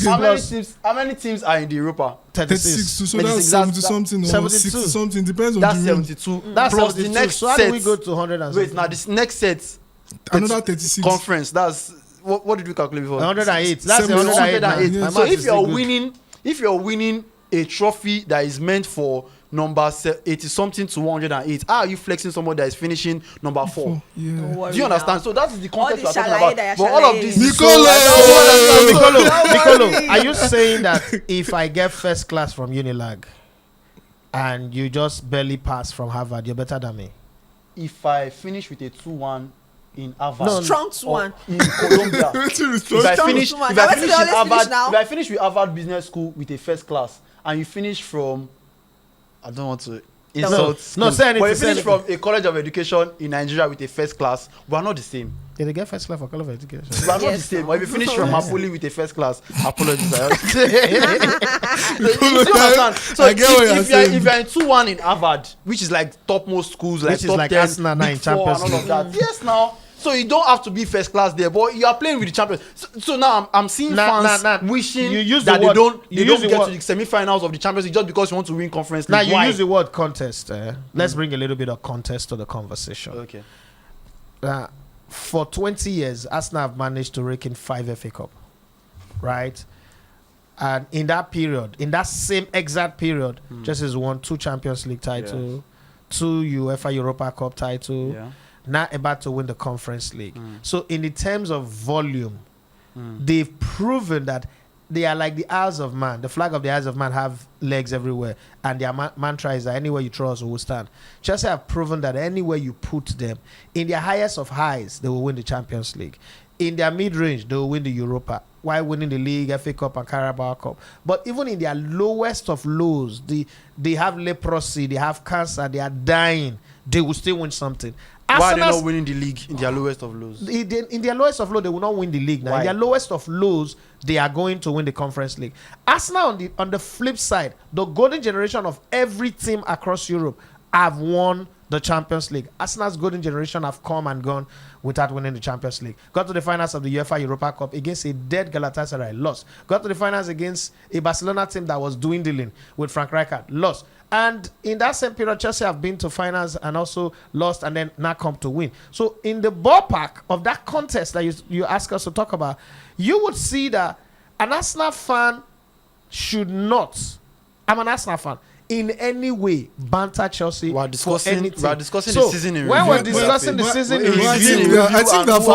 how many teams are in the Europa? 36, so 36, that's 70 something or 72. 60 something. Depends on That's the range. 72. That's Plus 72. the next So how set. do we go to 100 and Wait, something? now this next set. Another 36. Conference. That's what did we calculate before? 108. That's the 108. 108. Yeah. My So maths if is you're still good. winning a trophy that is meant for number 80 something to 108, how are you flexing someone that is finishing number 4? Yeah. Do you understand? So that is the context All we're the talking about. shalaye But all of that this, Nicolo, are you saying that if I get first class from Unilag and you just barely pass from Harvard, you're better than me? if I finish with a 2-1 in Harvard, No, Strong or 2-1. in Colombia, if I finish, Strong 2-1. if Now, I where finish do they with always finish Harvard, now? if I finish with Harvard Business School with a first class, and you finish from, I don't want to insult. No, say anything, But you say finish anything. from a college of education in Nigeria with a first class, we are not the same. Did they get first class for College of Education? We are not the Yes, same. no. Or if you finish from Apoli with a first class, apologies. I So I get what you're if you're saying. in 2-1 in Harvard, which is like topmost schools, like Which is top like 10, Arsenal now Big in Four Champions and all of that. Yes, now. So you don't have to be first class there, but you are playing with the champions. So now I'm seeing fans wishing You use that the word- they don't you use the get word- to the semi-finals of the Champions League just because you want to win Conference Now League. you Why? use the word contest. Let's bring a little bit of context to the conversation. Okay. For 20 years, Arsenal have managed to rake in 5 FA Cup, right? And in that period, in that same exact period, just as won 2 Champions League title, 2 UEFA Europa Cup title, Yeah. now about to win the Conference League. So in the terms of volume, they've proven that they are like the Isles of Man. The flag of the Isles of Man have legs everywhere, and their mantra is that anywhere you throw us, we will stand. Chelsea have proven that anywhere you put them, in their highest of highs, they will win the Champions League. In their mid-range, they will win the Europa, while winning the League, FA Cup, and Carabao Cup. But even in their lowest of lows, they have leprosy, they have cancer, they are dying, they will still win something. Why are they Arsenal's- not winning the league in their lowest of lows? in their lowest of low, they will not win the league. Now, Why? in their lowest of lows, they are going to win the Conference League. Arsenal, on the flip side, the golden generation of every team across Europe have won the Champions League. Arsenal's golden generation have come and gone without winning the Champions League. Got to the finals of the UEFA Europa Cup against a dead Galatasaray, lost. Got to the finals against a Barcelona team that was dwindling with Frank Rijkaard, lost. And in that same period, Chelsea have been to finals and also lost, and then now come to win. So in the ballpark of that contest that you ask us to talk about, you would see that an Arsenal fan should not, I'm an Arsenal fan, in any way banter Chelsea We're for discussing anything. the season in when review. we're discussing the But- season but- in but I review, think that- I think that for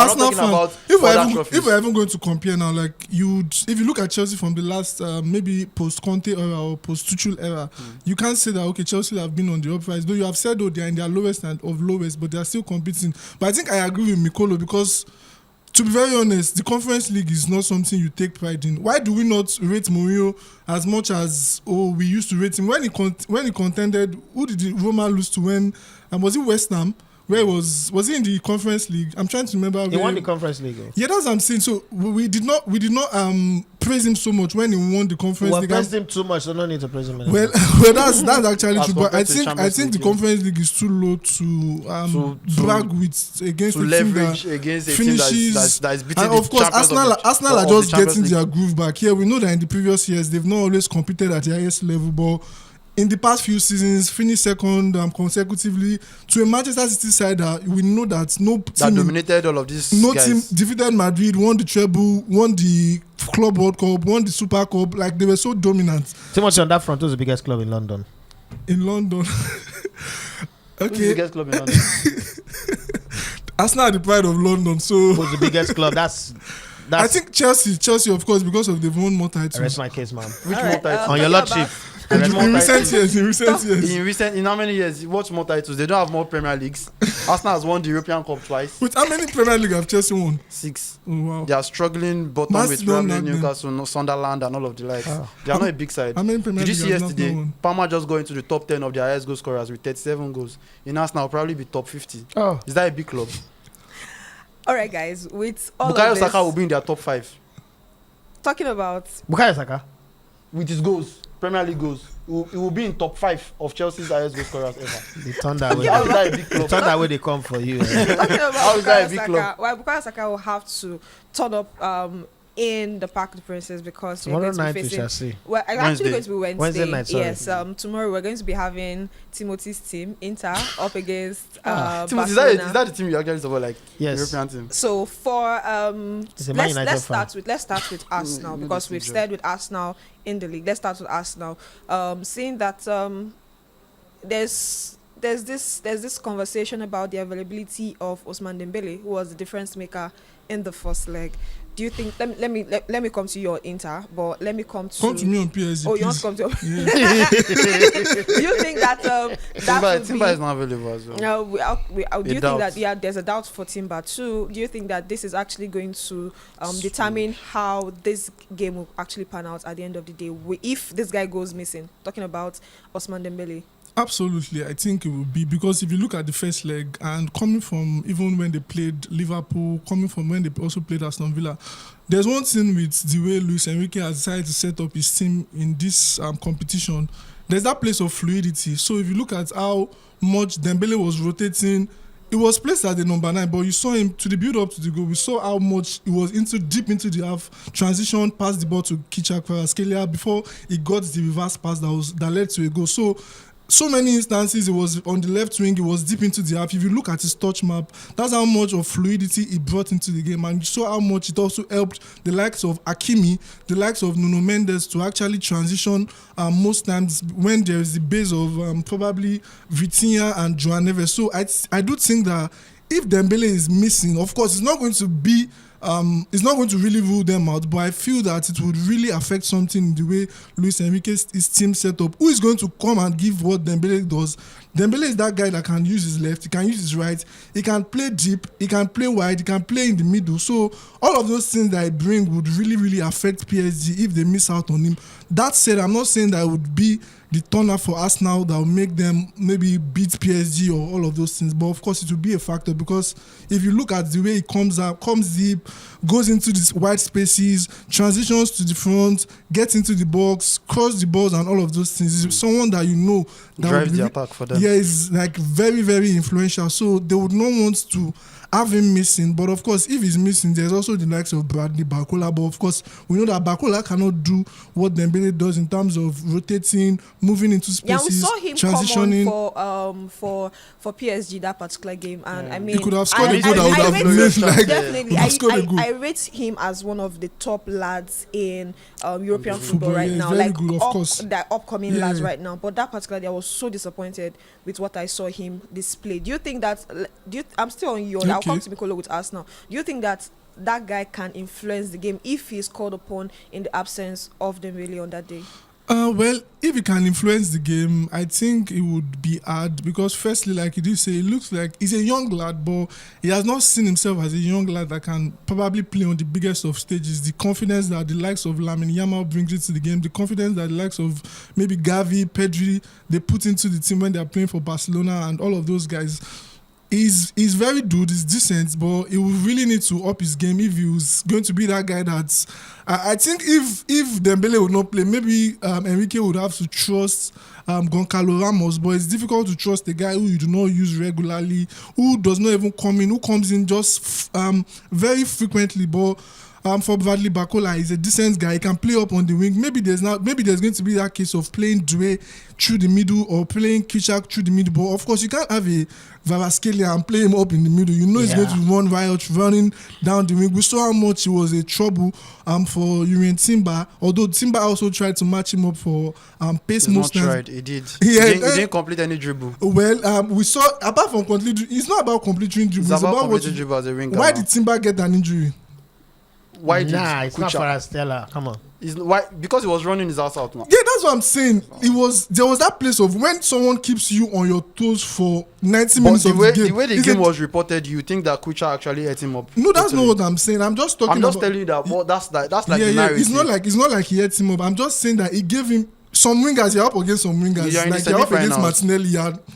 Arsenal fans, if we're even going to compare now, like if you look at Chelsea from the last maybe post Conte era or post Tuchel era, you can't say that okay, Chelsea have been on the uprise. Though you have said they are in their lowest and of lowest, but they are still competing. But I think I agree with Mikolo because, to be very honest, the Conference League is not something you take pride in. Why do we not rate Mourinho as much as we used to rate him when he contended? Who did Roma lose to when? Was it West Ham? Where was he in the Conference League? I'm trying to remember. he won the Conference League. Yeah, that's what I'm saying. So we did not praise him so much when he won the Conference We League. praised him too much, so no need to praise him. Well, that's actually As true. But compared I to the think Champions the League, Conference League is too low to brag with against to a team leverage that against a team finishes. that is beating And the of course, champions Arsenal of are the just Champions getting League. their groove back. Here, we know that in the previous years they've not always competed at the highest level, but in the past few seasons, finished second consecutively to a Manchester City side that we know that no that team dominated all of these no guys. team defeated Madrid, won the treble, won the Club World Cup, won the Super Cup. Like they were so dominant Timothy on that front was the biggest club in London. in London. Who's the Okay, biggest club in London? Arsenal are the pride of London. So Who's the biggest club? That's I think Chelsea, of course, because of they've won more I rest titles. my case, man. Which All more right, titles? On your talking lordship. In, More in recent titles. years. In how many years? What more titles? They don't have more Premier Leagues. Arsenal has won the European Cup twice. With how many Premier League have Chelsea won? 6. Oh, wow. They are struggling bottom Man with City don't Burnley, knock them. Newcastle, Sunderland, and all of the likes. Ah. They are not a big side. How many Premier Did you League see has yesterday? Arsenal won? Palmer just going into the top 10 of their highest goal scorers with 37 goals. In Arsenal, will probably be top 50. Oh, Is that a big club? All right, guys. With all Bukayo of Saka will this, be in their top 5. talking about Bukayo Saka. with his goals, Premier League goals. He will be in top 5 of Chelsea's highest goal scorers ever. The thunder way. How is that a big club? The thunder way they come for you. Talking about How is that a big Bukayo club? Saka, well, Bukayo Saka will have to turn up in the Park of the Princes because we're Tomorrow going to night be we facing. shall see. Well, it's actually Wednesday. going to be Wednesday. Wednesday night, sorry. Yes, tomorrow we're going to be having Timothy's team, Inter, up against Timothy, Barcelona. is that the team you actually support, like Yes. European team? So for It's a Man United let's fan. start with Arsenal you know because the we've team, started with Arsenal in the league. Let's start with Arsenal. Seeing that there's this conversation about the availability of Ousmane Dembele, who was the difference maker in the first leg. Do you think? Let me come to your Inter, but let me come to me on PSG. Oh, you want please. to come to? Yeah. Do you think that that Timber is not available as well. no, do you doubt. think that there's a doubt for Timber too? Do you think that this is actually going to determine how this game will actually pan out at the end of the day? If this guy goes missing, talking about Ousmane Dembele. Absolutely, I think it will be, because if you look at the first leg and coming from even when they played Liverpool, coming from when they also played Aston Villa, there's one thing with the way Luis Enrique has decided to set up his team in this competition. There's that place of fluidity. So if you look at how much Dembele was rotating, it was placed as the number 9, but you saw him to the build up to the goal. We saw how much he was deep into the half, transition, passed the ball to Kicha Kvaratskhelia before he got the reverse pass that led to a goal. So many instances, it was on the left wing, it was deep into the half. If you look at his touch map, that's how much of fluidity he brought into the game. And you saw how much it also helped the likes of Hakimi, the likes of Nuno Mendes to actually transition most times when there is the base of probably Vitinha and Joao Neves. So I do think that if Dembele is missing, of course, it's not going to be it's not going to really rule them out, but I feel that it would really affect something in the way Luis Enrique's team set up. Who is going to come and give what Dembele does? Dembele is that guy that can use his left, he can use his right, he can play deep, he can play wide, he can play in the middle. So all of those things that I bring would really, really affect PSG if they miss out on him. That said, I'm not saying that it would be the turner for Arsenal that will make them maybe beat PSG or all of those things. But of course, it will be a factor, because if you look at the way he comes deep, goes into these wide spaces, transitions to the front, gets into the box, cross the balls and all of those things. He's someone that you know that Drives the attack for them. Yeah, is like very, very influential. So they would not want to have him missing. But of course, if he's missing, there's also the likes of Bradley Barcola. But of course, we know that Barcola cannot do what Dembele does in terms of rotating, moving into spaces, Yeah, we saw him transitioning. come on for PSG that particular game, and I mean, He could have scored a I goal that would have rate made him- like definitely. would have scored a goal. I rate him as one of the top lads in European Football, football right yeah, now, very like good, of course. the upcoming Yeah. lads right now. But that particular day, I was so disappointed with what I saw him display. Do you think that? I'm still on you. I'll Okay. come to Mikolo with Arsenal. Do you think that guy can influence the game if he's called upon in the absence of Dembele on that day? Well, if he can influence the game, I think it would be hard, because firstly, like you did say, it looks like he's a young lad, but he has not seen himself as a young lad that can probably play on the biggest of stages. The confidence that the likes of Lamine Yamal brings into the game, the confidence that the likes of maybe Xavi, Pedri, they put into the team when they are playing for Barcelona and all of those guys. He's very good, he's decent, but he would really need to up his game if he was going to be that guy that's... I think if Dembele would not play, maybe Enrique would have to trust Goncalo Ramos, but it's difficult to trust a guy who you do not use regularly, who does not even come in, who comes in just very frequently. But for Bradley Barcola, he's a decent guy. He can play up on the wing. Maybe there's going to be that case of playing Due through the middle or playing Kichak through the middle. But of course, you can't have a Kvaratskhelia and play him up in the middle. You know he's going to run riot, running down the wing. We saw how much he was a trouble for Urian Timber. Although Timber also tried to match him up for pace He's most not times. tried. He did. Yeah, He didn't complete any dribble. Well, we saw, apart from complete, it's not about completing dribble. It's about what completing you, dribble as a winger. why now. did Timber get an injury? Why did It's not Kucha? for Stella. Come on. Why? Because he was running his ass out now. Yeah, that's what I'm saying. There was that place of when someone keeps you on your toes for 90 But minutes the of way the game. the way the It's game a- was reported, you think that Kucha actually ate him up? No, that's totally. not what I'm saying. I'm just talking I'm just about... telling you that. Well, that's like yeah, the narrative. it's not like he hit him up. I'm just saying that he gave him some wingers, you're up against some wingers. You're in the Like you're up against semi-finals. Martinelli,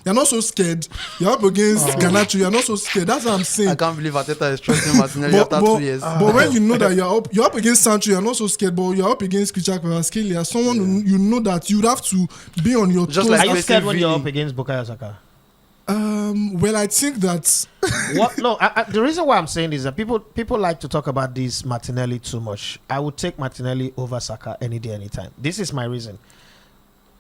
you're not so scared. You're up against Garnacho, you're not so scared. That's what I'm saying. I can't believe Arteta is trusting Martinelli after 2 years. But when you know that you're up against Sancho, you're not so scared. But you're up against Krichak Kvaratskhelia, someone who you know that you have to be on your Just toes. like Are you scared when Really? you're up against Bukayo Saka? Well, I think that What? No, the reason why I'm saying is that people like to talk about this Martinelli too much. I would take Martinelli over Saka any day, anytime. This is my reason.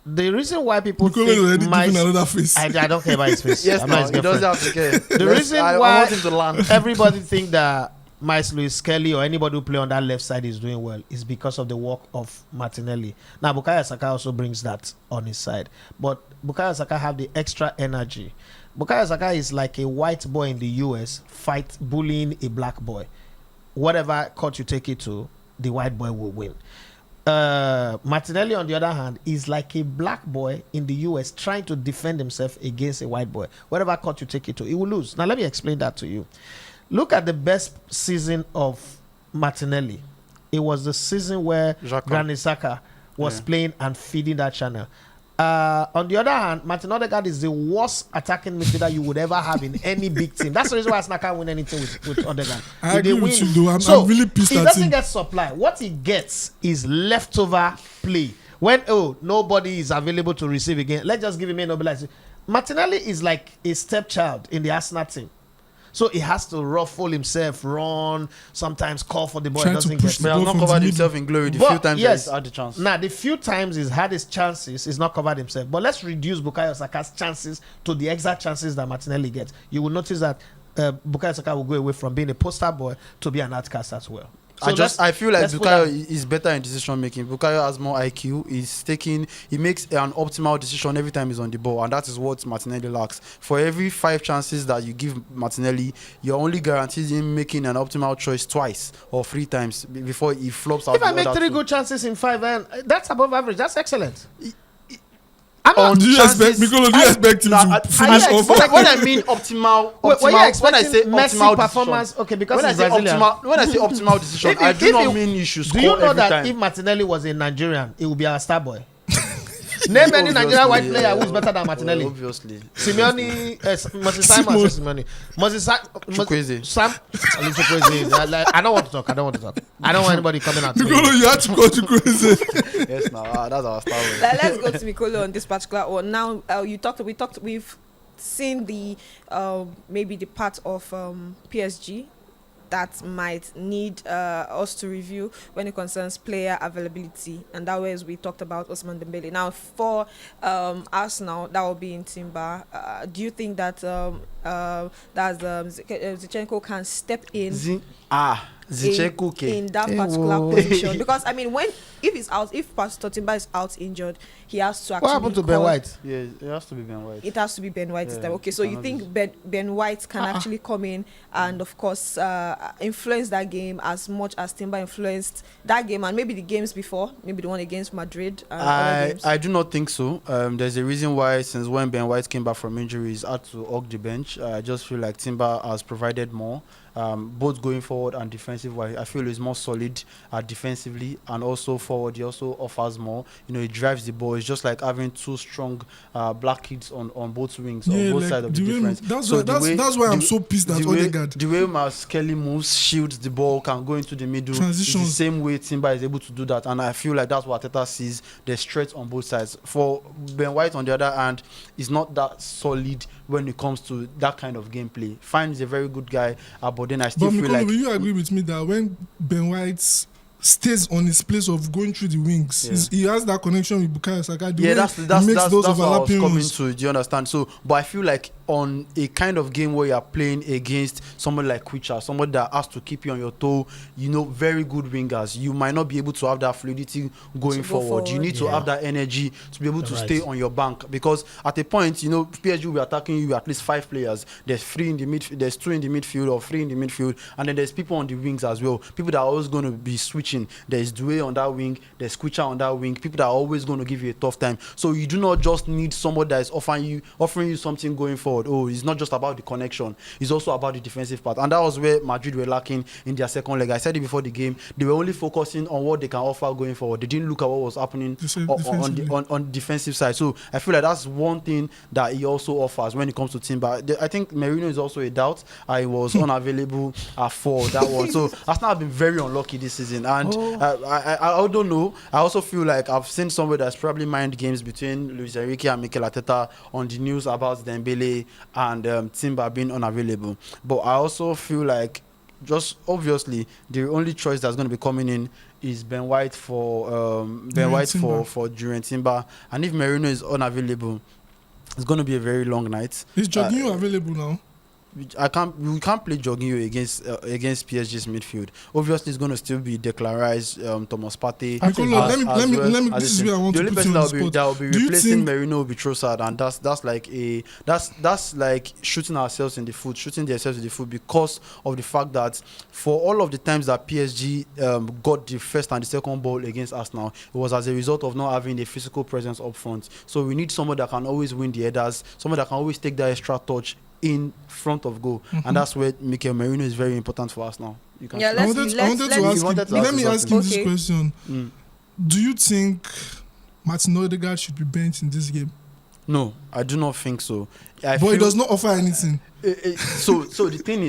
The reason why people Nicolo is already think giving another face. I don't care about his face. Yes, I'm no, not his he doesn't girlfriend. have to care. The reason I why want him to land. everybody think that Miles Lewis Kelly or anybody who play on that left side is doing well is because of the work of Martinelli. Now Bukayo Saka also brings that on his side, but Bukayo Saka have the extra energy. Bukayo Saka is like a white boy in the US bullying a black boy. Whatever court you take it to, the white boy will win. Martinelli, on the other hand, is like a black boy in the US trying to defend himself against a white boy. Whatever court you take it to, he will lose. Now, let me explain that to you. Look at the best season of Martinelli. It was the season where Xhaka. Granit Xhaka was playing and feeding that channel. On the other hand, Martin Odegaard is the worst attacking midfielder you would ever have in any big team. That's the reason why Arsenal can't win anything with Odegaard. I agree with you, though. So, I'm really pissed he at doesn't him. get supply. What he gets is leftover play. When nobody is available to receive again, let's just give him a nobility. Martinelli is like a stepchild in the Arsenal team. So he has to ruffle himself, run, sometimes call for the ball. Trying It to doesn't push get the But he has ball not from covered the himself in glory the But few times yes. that he's had the chance. Now, the few times he's had his chances, he's not covered himself. But let's reduce Bukayo Saka's chances to the exact chances that Martinelli gets. You will notice that Bukayo Saka will go away from being a poster boy to be an outcast as well. So I feel like let's put Bukayo that- is better in decision making. Bukayo has more IQ. He makes an optimal decision every time he's on the ball, and that is what Martinelli lacks. For every 5 chances that you give Martinelli, you're only guaranteed him making an optimal choice twice or 3 times before he flops out. If I the make other 3 two. good chances in 5, and that's above average. That's excellent. On Do you expect Nicolo? Do you expect him Nah, to finish I- off? when I mean optimal, Were you when I expecting say Messi optimal performance? decision, Okay, because when I he's say Brazilian. when I say optimal decision, I do not mean you should Do score you know every that time. if Martinelli was a Nigerian, he would be our star boy? Name any Nigerian white player who's better than Martinelli. Obviously. Simeone, Moses Simon, Simone. Simeone. Moses Chukwueze. Sam, Chukwueze. I don't want to talk. I don't want anybody coming out. Nicolo, you had to call you crazy. Yes, now that's our star. Let's go to Nicolo on this particular one. Now, we've seen the maybe the part of PSG that might need us to review when it concerns player availability, and that was we talked about Ousmane Dembele. Now for Arsenal, that will be in Timber. Do you think that Zinchenko can step in Zinchenko in that particular position? Because I mean, if Pastor Timber is out injured, he has to actually. What happened to Ben call- White? Yeah, it has to be Ben White. It has to be Ben White this Yeah, time. Okay, so you cannot think Ben White can actually come in and, of course, influence that game as much as Timber influenced that game and maybe the games before, maybe the one against Madrid and other games? I do not think so. There's a reason why since when Ben White came back from injury, he's had to hug the bench. I just feel like Timber has provided more. Both going forward and defensive wise, I feel he's more solid defensively, and also forward he also offers more. He drives the ball. It's just like having 2 strong black kids on both wings, on both sides of the difference. That's why I'm so pissed at Odegaard. The way Miles Kelly moves, shields the ball, can go into the middle. Transitions. It's the same way Timber is able to do that, and I feel like that's what Arteta sees. There's threats on both sides. For Ben White, on the other hand, is not that solid when it comes to that kind of gameplay. Fine, he's a very good guy, but then I still But feel Nicolo, like will you agree with me that when Ben White stays on his place of going through the wings, he has that connection with Bukayo Saka? that's he what makes I those was overlapping coming runs. to. Do you understand? So, but I feel like on a kind of game where you are playing against somebody like Kucha, somebody that has to keep you on your toe, very good wingers, you might not be able to have that fluidity going forward. You need to have that energy to be able to stay on your bank, because at a point, PSG will be attacking you with at least 5 players. There's 3 in the midfield, there's 2 in the midfield or 3 in the midfield, and then there's people on the wings as well. People that are always going to be switching. There's Doué on that wing, there's Kucha on that wing. People that are always going to give you a tough time. So you do not just need somebody that is offering you something going forward. forward. Oh, it's not just about the connection. It's also about the defensive part. And that was where Madrid were lacking in their second leg. I said it before the game. They were only focusing on what they can offer going forward. They didn't look at what was happening on the defensive side. So I feel like that's one thing that he also offers when it comes to Timber. I think Merino is also a doubt. I was unavailable for that one. So Arsenal have been very unlucky this season. And I don't know. I also feel like I've seen somebody that's probably mind games between Luis Enrique and Mikel Arteta on the news about Dembele and Timber being unavailable. But I also feel like just obviously the only choice that's going to be coming in is Ben White for Jurgen Timber. And if Merino is unavailable, it's going to be a very long night. Is Jorginho available now? We can't play Jorginho against PSG's midfield. Obviously, it's going to still be Declan Rice, Thomas Partey. Let me. This is where I want to put you on the spot. That will be replacing Merino will be Trossard, and that's like shooting themselves in the foot because of the fact that for all of the times that PSG got the first and the second ball against Arsenal, it was as a result of not having a physical presence up front. So we need someone that can always win the headers, someone that can always take that extra touch in front of goal, and that's where Mikel Merino is very important for us now. Let me ask you this question. Do you think Martin Odegaard should be benched in this game? No, I do not think so. But he does not offer anything. So the thing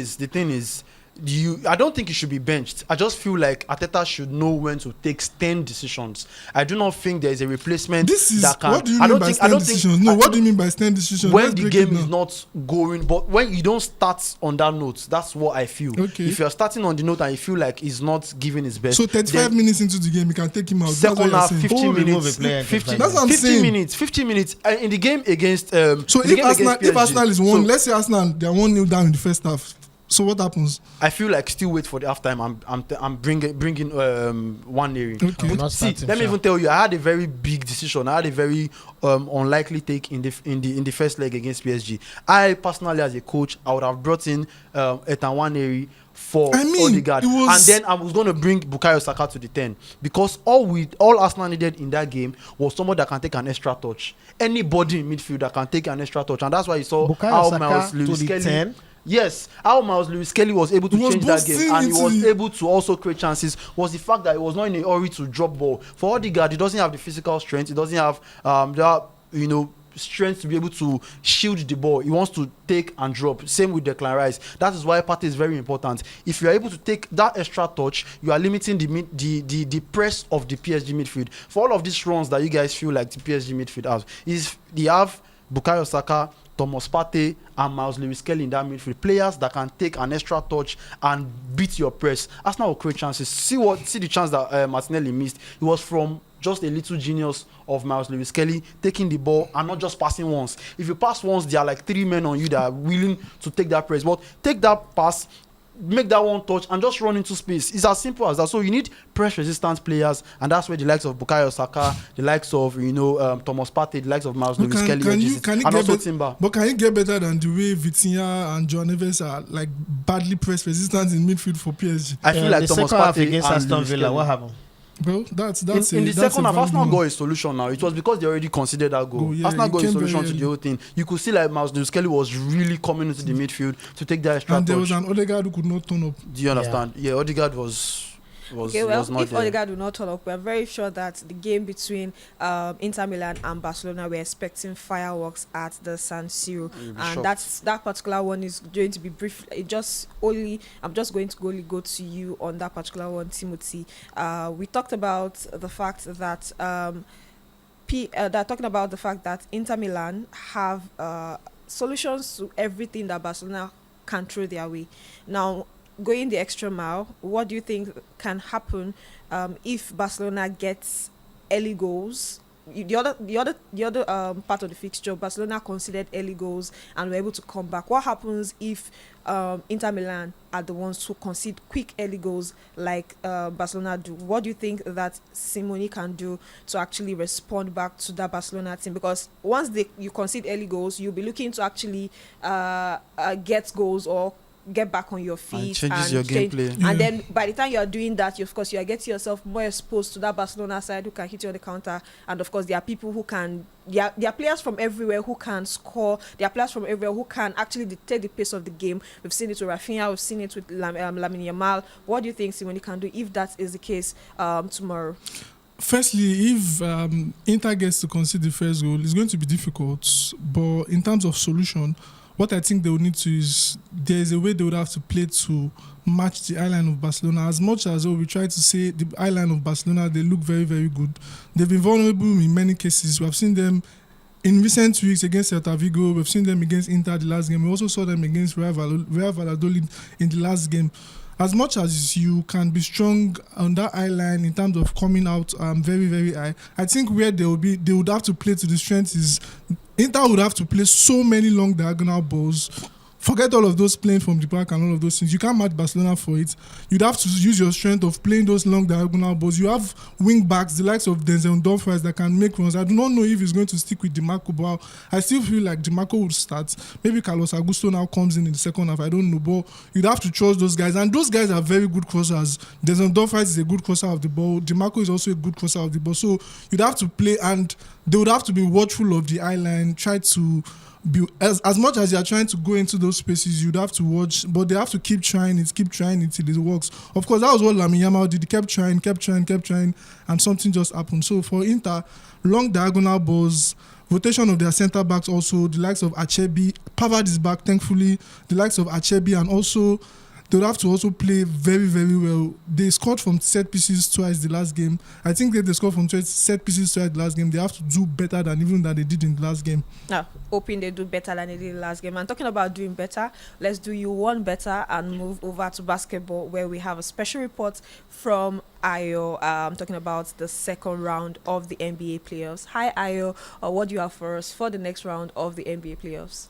is, I don't think he should be benched. I just feel like Arteta should know when to take stern decisions. I do not think there is a replacement that can. What do you mean by stern decisions? What do you mean by stern decisions? When the game is not going, but when you don't start on that note, that's what I feel. Okay. If you're starting on the note and you feel like he's not giving his best, so 35 minutes into the game, you can take him out. Second half, 15 minutes. 50, that's what I'm saying. 50 minutes in the game against. So if Arsenal is one, let's say Arsenal they are 1-0 down in the first half. So what happens? I feel like still wait for the halftime. I'm bringing one area. Okay. See, let me even tell you, I had a very big decision. I had a very unlikely take in the first leg against PSG. I personally, as a coach, I would have brought in Ethan Nwaneri for Odegaard, and then I was going to bring Bukayo Saka to the 10 because all Arsenal needed in that game was someone that can take an extra touch. Anybody in midfield that can take an extra touch, and that's why you saw Bukayo Saka to the 10. Yes, how Miles Lewis Kelly was able to change that game and he was able to also create chances was the fact that he was not in a hurry to drop ball. For Odegaard, he doesn't have the physical strength. He doesn't have strength to be able to shield the ball. He wants to take and drop. Same with Declan Rice. That is why Partey is very important. If you are able to take that extra touch, you are limiting the press of the PSG midfield. For all of these runs that you guys feel like the PSG midfield has, is they have Bukayo Saka, Thomas Partey and Miles Lewis Kelly in that midfield, players that can take an extra touch and beat your press. Arsenal will create chances. See the chance that Martinelli missed. It was from just a little genius of Miles Lewis Kelly taking the ball and not just passing once. If you pass once, there are like 3 men on you that are willing to take that press. But take that pass, make that one touch and just run into space. It's as simple as that. So you need press resistant players, and that's where the likes of Bukayo Saka, the likes of Thomas Partey, the likes of Miles Lewis Kelly, and also Timber. But can it get better than the way Vitinha and Joao Neves are like badly press resistant in midfield for PSG? I feel like the Thomas second half Partey against Aston Villa, what happened? Bro, that's in the second half, Arsenal got a solution now. It was because they already considered that goal. Arsenal got a solution to the whole thing. You could see like Miles Lewis Kelly was really coming into the midfield to take that extra touch. And there was an Odegaard who could not turn up. Do you understand? Yeah, Odegaard was not if there. Odegaard will not turn up, we're very sure that the game between Inter Milan and Barcelona, we're expecting fireworks at the San Siro, and that particular one is going to be brief. I'm just going to go to you on that particular one, Timothy. We talked about the fact that they're talking about the fact that Inter Milan have solutions to everything that Barcelona can throw their way. Now, going the extra mile, what do you think can happen if Barcelona gets early goals? The other part of the fixture, Barcelona conceded early goals and were able to come back. What happens if Inter Milan are the ones who concede quick early goals like Barcelona do? What do you think that Simone can do to actually respond back to that Barcelona team? Because once you concede early goals, you'll be looking to actually get goals or get back on your feet changes your gameplay. And then by the time you are doing that, you, of course, you are getting yourself more exposed to that Barcelona side who can hit you on the counter. And of course, there are people who can, there are players from everywhere who can score. There are players from everywhere who can actually dictate the pace of the game. We've seen it with Rafinha, we've seen it with Lamine Yamal. What do you think Simone can do if that is the case tomorrow? Firstly, if Inter gets to concede the first goal, it's going to be difficult. But in terms of solution, what I think they would need to is there's a way they would have to play to match the eye-line of Barcelona. As much as we try to say the eye-line of Barcelona, they look very, very good. They've been vulnerable in many cases. We have seen them in recent weeks against Celta Vigo. We've seen them against Inter the last game. We also saw them against Real Valladolid in the last game. As much as you can be strong on that eye line in terms of coming out very, very high, I think where they would have to play to the strength is Inter would have to play so many long diagonal balls. Forget all of those playing from the back and all of those things. You can't match Barcelona for it. You'd have to use your strength of playing those long diagonal balls. You have wing backs, the likes of Denzel Dumfries that can make runs. I do not know if he's going to stick with DiMarco, but I still feel like DiMarco would start. Maybe Carlos Augusto now comes in the second half. I don't know, but you'd have to trust those guys. And those guys are very good crossers. Denzel Dumfries is a good crosser of the ball. DiMarco is also a good crosser of the ball. So you'd have to play, and they would have to be watchful of the eye line, try to be as much as they are trying to go into those spaces, you'd have to watch, but they have to keep trying it till it works. Of course, that was what Lamine Yamal did. He kept trying, and something just happened. So for Inter, long diagonal balls, rotation of their centre backs, also the likes of Acerbi. Pavard is back, thankfully. The likes of Acerbi, and also they would have to also play very, very well. They scored from set pieces twice the last game. I think they scored from set pieces twice the last game. They have to do better than even that they did in the last game. Hoping they do better than they did last game. And talking about doing better, let's do you one better and move over to basketball, where we have a special report from Ayo talking about the second round of the NBA playoffs. Hi Ayo, what do you have for us for the next round of the NBA playoffs?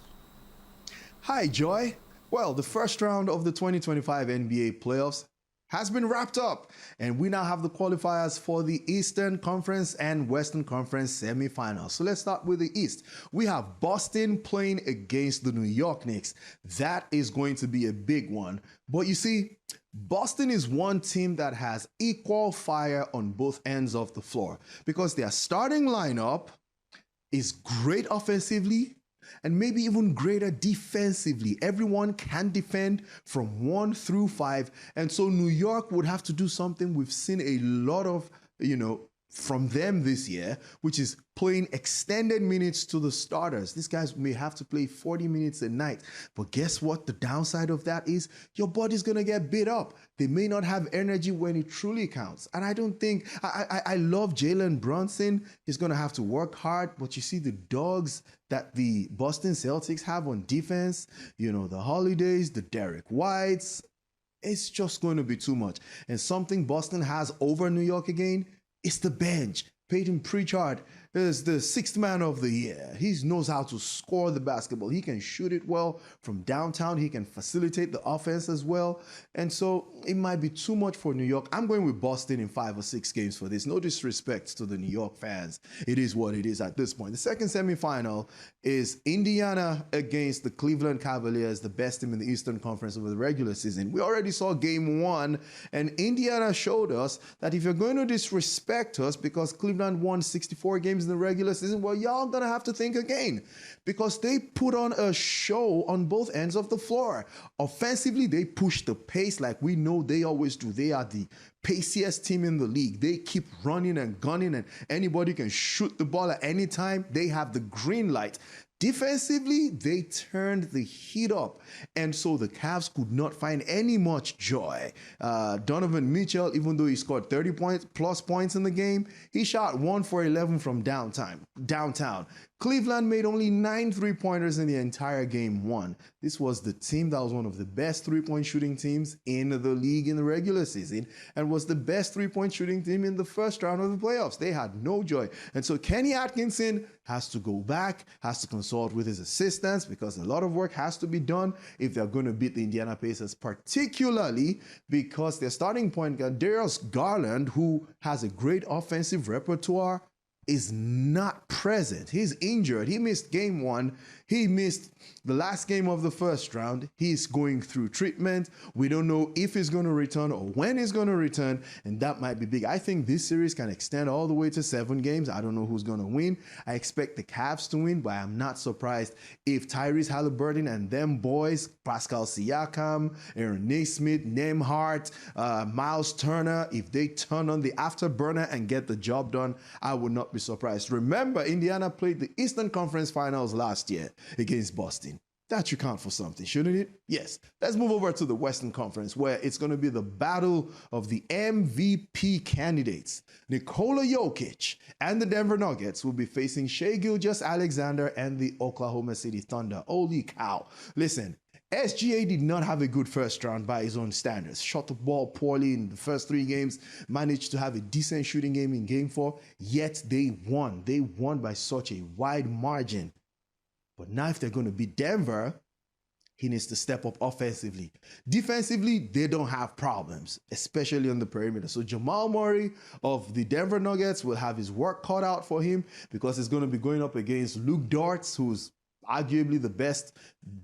Hi Joy. Well, the first round of the 2025 NBA playoffs has been wrapped up, and we now have the qualifiers for the Eastern Conference and Western Conference semifinals. So let's start with the East. We have Boston playing against the New York Knicks. That is going to be a big one. But you see, Boston is one team that has equal fire on both ends of the floor, because their starting lineup is great offensively and maybe even greater defensively. Everyone can defend from 1 through 5. And so New York would have to do something we've seen a lot of, from them this year, which is playing extended minutes to the starters. These guys may have to play 40 minutes a night. But guess what? The downside of that is your body's going to get beat up. They may not have energy when it truly counts. And I don't think, I love Jalen Brunson. He's going to have to work hard. But you see the dogs that the Boston Celtics have on defense, the Holidays, the Derek Whites, it's just going to be too much. And something Boston has over New York again, it's the bench. Peyton Pritchard is the sixth man of the year. He knows how to score the basketball. He can shoot it well from downtown. He can facilitate the offense as well. And so it might be too much for New York. I'm going with Boston in 5 or 6 games for this. No disrespect to the New York fans. It is what it is at this point. The second semifinal is Indiana against the Cleveland Cavaliers, the best team in the Eastern Conference over the regular season. We already saw game 1, and Indiana showed us that if you're going to disrespect us because Cleveland won 64 games in the regular season, well, y'all gonna have to think again, because they put on a show on both ends of the floor. Offensively, they push the pace like we know they always do. They are the paciest team in the league. They keep running and gunning, and anybody can shoot the ball at any time. They have the green light. Defensively, they turned the heat up, and so the Cavs could not find any much joy. Donovan Mitchell, even though he scored 30 plus points in the game, he shot 1 for 11 from downtown. Cleveland made only 9 3-pointers in the entire game 1. This was the team that was one of the best 3-point shooting teams in the league in the regular season, and was the best 3-point shooting team in the first round of the playoffs. They had no joy. And so Kenny Atkinson has to go back, has to consult with his assistants, because a lot of work has to be done if they're going to beat the Indiana Pacers, particularly because their starting point guard, Darius Garland, who has a great offensive repertoire, is not present. He's injured. He missed game 1. He missed the last game of the first round. He's going through treatment. We don't know if he's going to return or when he's going to return, and that might be big. I think this series can extend all the way to 7 games. I don't know who's going to win. I expect the Cavs to win, but I'm not surprised if Tyrese Halliburton and them boys, Pascal Siakam, Aaron Naismith, Nembhard, Miles Turner, if they turn on the afterburner and get the job done, I would not be surprised. Remember, Indiana played the Eastern Conference Finals last year against Boston. That should count for something, shouldn't it? Yes. Let's move over to the Western Conference, where it's going to be the battle of the MVP candidates. Nikola Jokic and the Denver Nuggets will be facing Shai Gilgeous-Alexander and the Oklahoma City Thunder. Holy cow. Listen, SGA did not have a good first round by his own standards. Shot the ball poorly in the first 3 games, managed to have a decent shooting game in game 4, yet they won. They won by such a wide margin. But now if they're going to beat Denver, he needs to step up offensively. Defensively, they don't have problems, especially on the perimeter. So Jamal Murray of the Denver Nuggets will have his work cut out for him because he's going to be going up against Luke Dort, who's arguably the best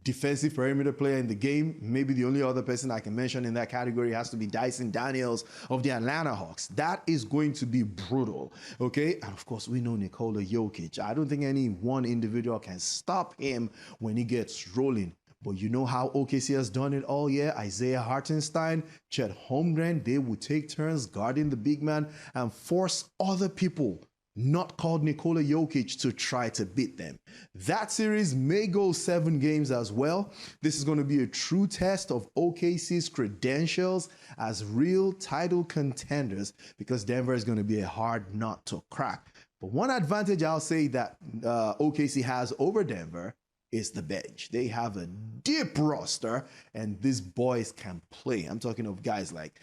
defensive perimeter player in the game. Maybe the only other person I can mention in that category has to be Dyson Daniels of the Atlanta Hawks. That is going to be brutal, okay? And of course, we know Nikola Jokic. I don't think any one individual can stop him when he gets rolling. But you know how OKC has done it all year? Isaiah Hartenstein, Chet Holmgren, they would take turns guarding the big man and force other people not called Nikola Jokic to try to beat them. That series may go 7 games as well. This is going to be a true test of OKC's credentials as real title contenders because Denver is going to be a hard nut to crack. But one advantage I'll say that OKC has over Denver is the bench. They have a deep roster, and these boys can play. I'm talking of guys like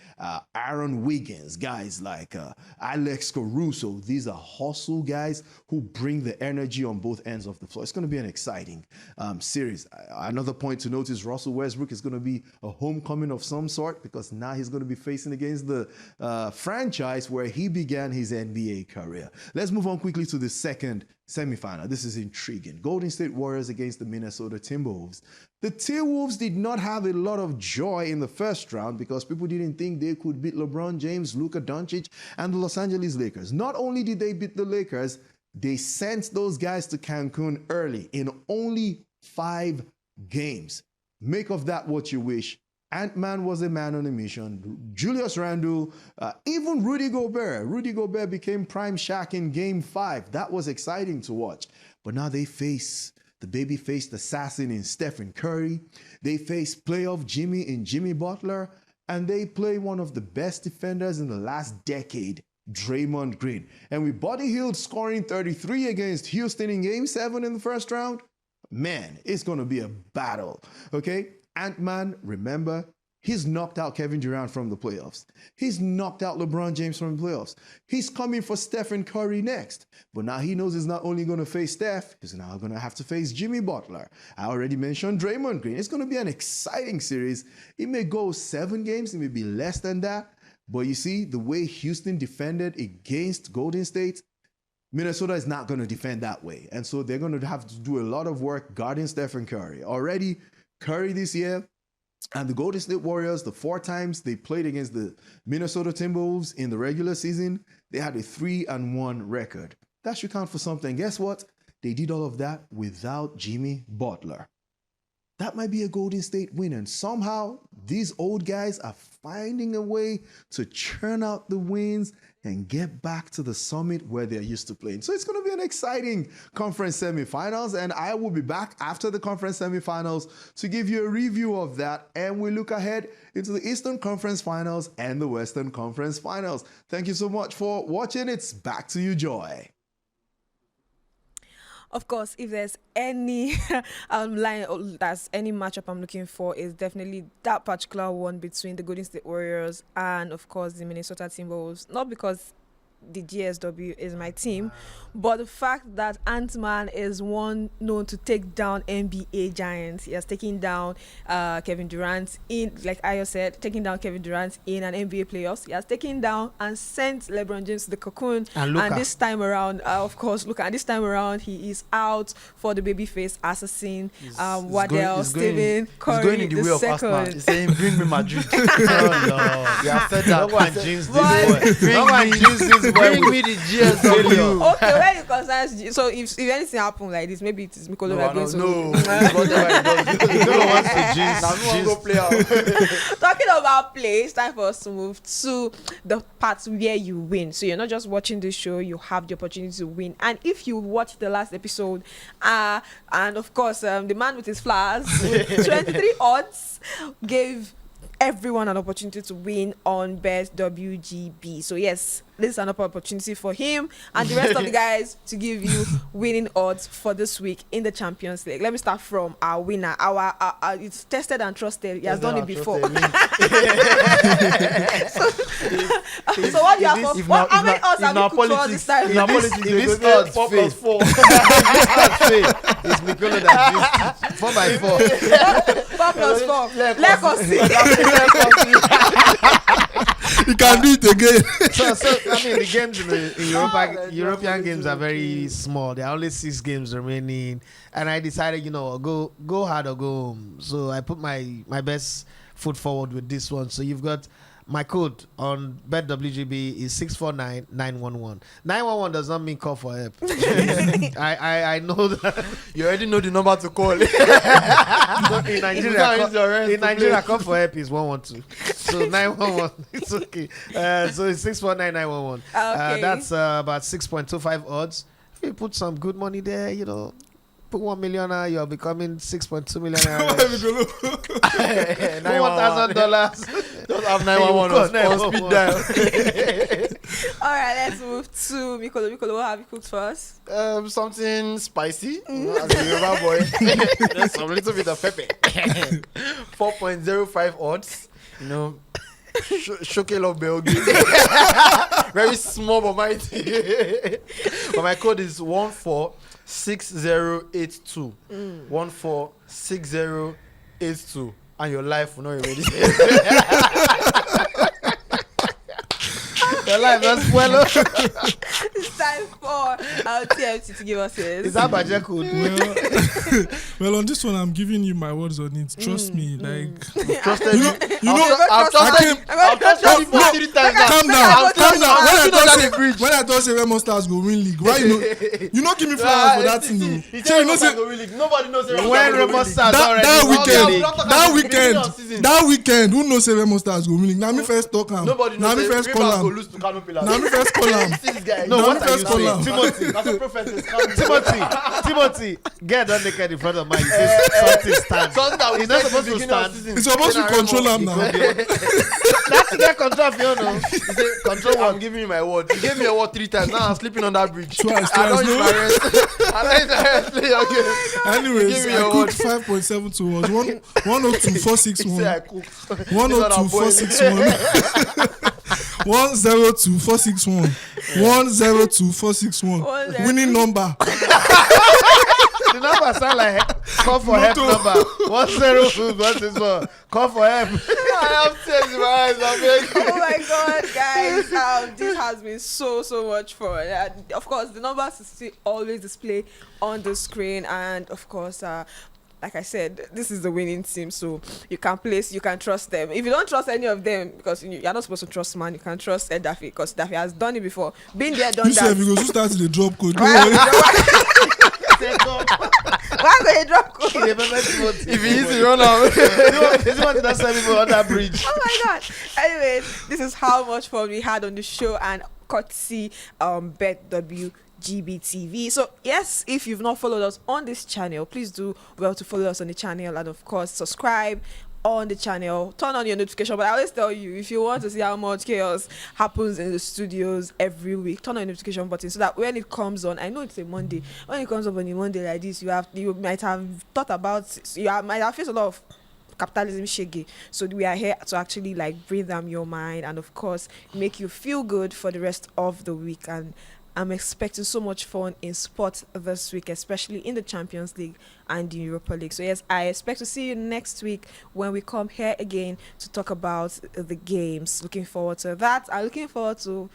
Aaron Wiggins, guys like Alex Caruso. These are hustle guys who bring the energy on both ends of the floor. It's going to be an exciting series. Another point to note is Russell Westbrook is going to be a homecoming of some sort because now he's going to be facing against the franchise where he began his NBA career. Let's move on quickly to the second semifinal. This is intriguing. Golden State Warriors against the Minnesota Timberwolves. The Timberwolves did not have a lot of joy in the first round because people didn't think they could beat LeBron James, Luka Doncic, and the Los Angeles Lakers. Not only did they beat the Lakers, they sent those guys to Cancun early in only 5 games. Make of that what you wish. Antman was a man on a mission. Julius Randle, even Rudy Gobert. Rudy Gobert became prime Shaq in Game 5. That was exciting to watch. But now they face the baby-faced assassin in Stephen Curry. They face playoff Jimmy in Jimmy Butler. And they play one of the best defenders in the last decade, Draymond Green. And with Buddy Hield scoring 33 against Houston in Game 7 in the first round, man, it's going to be a battle, okay? Antman, remember, he's knocked out Kevin Durant from the playoffs. He's knocked out LeBron James from the playoffs. He's coming for Stephen Curry next. But now he knows he's not only going to face Steph, he's now going to have to face Jimmy Butler. I already mentioned Draymond Green. It's going to be an exciting series. It may go 7 games. It may be less than that. But you see, the way Houston defended against Golden State, Minnesota is not going to defend that way. And so they're going to have to do a lot of work guarding Stephen Curry. Already, Curry this year and the Golden State Warriors, the 4 times they played against the Minnesota Timberwolves in the regular season, they had a 3-1 record. That should count for something. Guess what? They did all of that without Jimmy Butler. That might be a Golden State win. And somehow these old guys are finding a way to churn out the wins and get back to the summit where they're used to playing. So it's going to be an exciting conference semifinals. And I will be back after the conference semifinals to give you a review of that. And we look ahead into the Eastern Conference Finals and the Western Conference Finals. Thank you so much for watching. It's back to you, Joy. Of course, if there's any line or that's any matchup I'm looking for, is definitely that particular one between the Golden State Warriors and, of course, the Minnesota Timberwolves. Not because the GSW is my team, but the fact that Antman is one known to take down NBA giants. He has taken down Kevin Durant in, like Ayo said, taking down Kevin Durant in an NBA playoffs. He has taken down and sent LeBron James to the cocoon. And this time around, of course, and this time around, he is out for the babyface assassin, Waddell, Stephen Curry. He's going in the way of Arteta. He's saying, "Bring me Madrid." Oh Lord, you have said that. Don't go and jinx this boy. Don't go and jinx this boy. Bring me the GSW. Okay, when it concerns, so if anything happen like this, maybe it is Mikolo that going to. No, Mikolo wants to jinx. Now go play out. Talking about play, it's time for us to move to the parts where you win. So you're not just watching this show, you have the opportunity to win. And if you watch the last episode, and of course, the man with his flowers, with 23 odds, gave everyone an opportunity to win on Best WGB. So yes, this is another opportunity for him and the rest of the guys to give you winning odds for this week in the Champions League. Let me start from our winner. Our it's tested and trusted. He has done it before. So what do you have for? How many odds have you put for this time? If this odds 4 plus 4, it's Mikolo that jinxed 4 by 4. 4 plus 4. Let us see. You can do it again. So I mean, the games in the European games are very small. There are only 6 games remaining, and I decided, go hard or go home. So I put my best foot forward with this one. So you've got my code on BetWGB is 649911. 911 does not mean call for help. I know that. You already know the number to call. In Nigeria, call for help is 112. So 911, it's okay. So it's 649911. Okay. That's about 6.25 odds. If you put some good money there, put 1 million, you're becoming 6.2 million. $1,000. Don't have 911 on speed dial. All right, let's move to Mikolo. Mikolo, what have you cooked for us? Something spicy. As a Yoruba boy, there's some little bit of pepper. 4.05 odds. Shoke love Belgium. Very small but mighty. But my code is 146082. 146082. And your life will not already. Your life does well. It's time for our TFT to give us his. Is that budget code? Well, on this one, I'm giving you my words on it. Trust me, Trusted you. I've trusted you for 3 times now. Calm down. When I thought say Remo Stars go win league, why you not give me flowers for that thing? Nobody knows when Remo Stars that weekend, who knows say Remo Stars go win league? Now me first talk am. Nobody knows. Now me first call am. Now me first call am. No, what are you saying? Timothy, get that naked in front of my. You say something stands. He's not supposed to stand. He's supposed to control him now. That's to get control of you, no? He said, control what? I'm giving you my word. You gave me a word 3 times. Now I'm sleeping on that bridge. Twice, I don't use no? my rest. Play again. Anyways, I cooked 5.72 was 102,461. 102,461. 102,461. 102,461. Winning number. The number sound like call for help number. 102,461. Call for help. I have tears in my eyes. Oh my God, guys! This has been so much fun. Of course, the numbers is still always display on the screen, and of course, like I said, this is the winning team, so you can place, you can trust them. If you don't trust any of them, because you're not supposed to trust man, you can trust Daffy, because Daffy has done it before. Been there, done that. You go to start the drop code. Why go you drop code? If he needs to run out, this one does send people on that bridge. Oh my God! Anyways, this is how much fun we had on the show, and courtesy BetWGBTV. So yes, if you've not followed us on this channel, please do well to follow us on the channel, and of course subscribe on the channel, turn on your notification. But I always tell you, if you want to see how much chaos happens in the studios every week, turn on your notification button so that when it comes on, I know it's a Monday, when it comes up on a Monday like this, you might have thought about, might have faced a lot of capitalism shege. So we are here to actually like breathe down your mind and of course make you feel good for the rest of the week. And I'm expecting so much fun in sport this week, especially in the Champions League and the Europa League. So yes, I expect to see you next week when we come here again to talk about the games. Looking forward to that. I'm looking forward to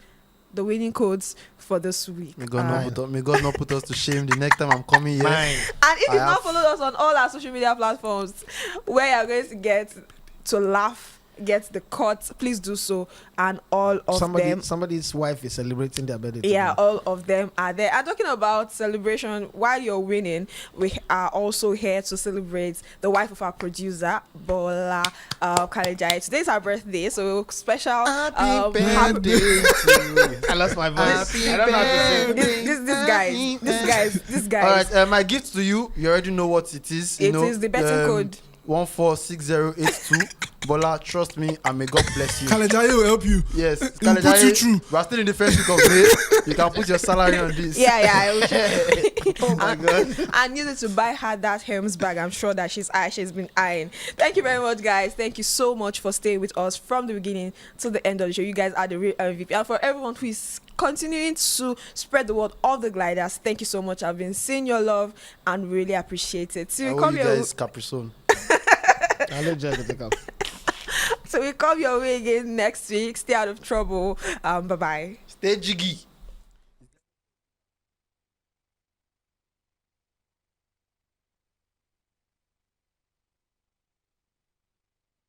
the winning codes for this week. May God not put us to shame the next time I'm coming here. Mine. And if you've not followed us on all our social media platforms where you're going to get to laugh, get the cut, please do so. And all of them, somebody's wife is celebrating their birthday. yeah, today. all of them are there. I'm talking about celebration. While you're winning, we are also here to celebrate the wife of our producer, Bola Kalejai. Today's her birthday, so special. Happy birthday to you. I lost my voice. I don't know how to say This guy. All right, my gift to you. You already know what it is. It is the betting code 146082. Bola, trust me, and may God bless you. Kalejaye will help you. Yes, He'll put you through. we are still in the first week of May. You can put your salary on this. Yeah, I will. Oh my God. I needed to buy her that Hermes bag. I'm sure that she's been eyeing. Thank you very much, guys. Thank you so much for staying with us from the beginning to the end of the show. You guys are the real MVP. And for everyone who is continuing to spread the word of the gliders, thank you so much. I've been seeing your love and really appreciate it. So I we owe come you your guys Capricone. I'll let Jack take up. so we come your way again next week. Stay out of trouble. Bye bye. Stay jiggy.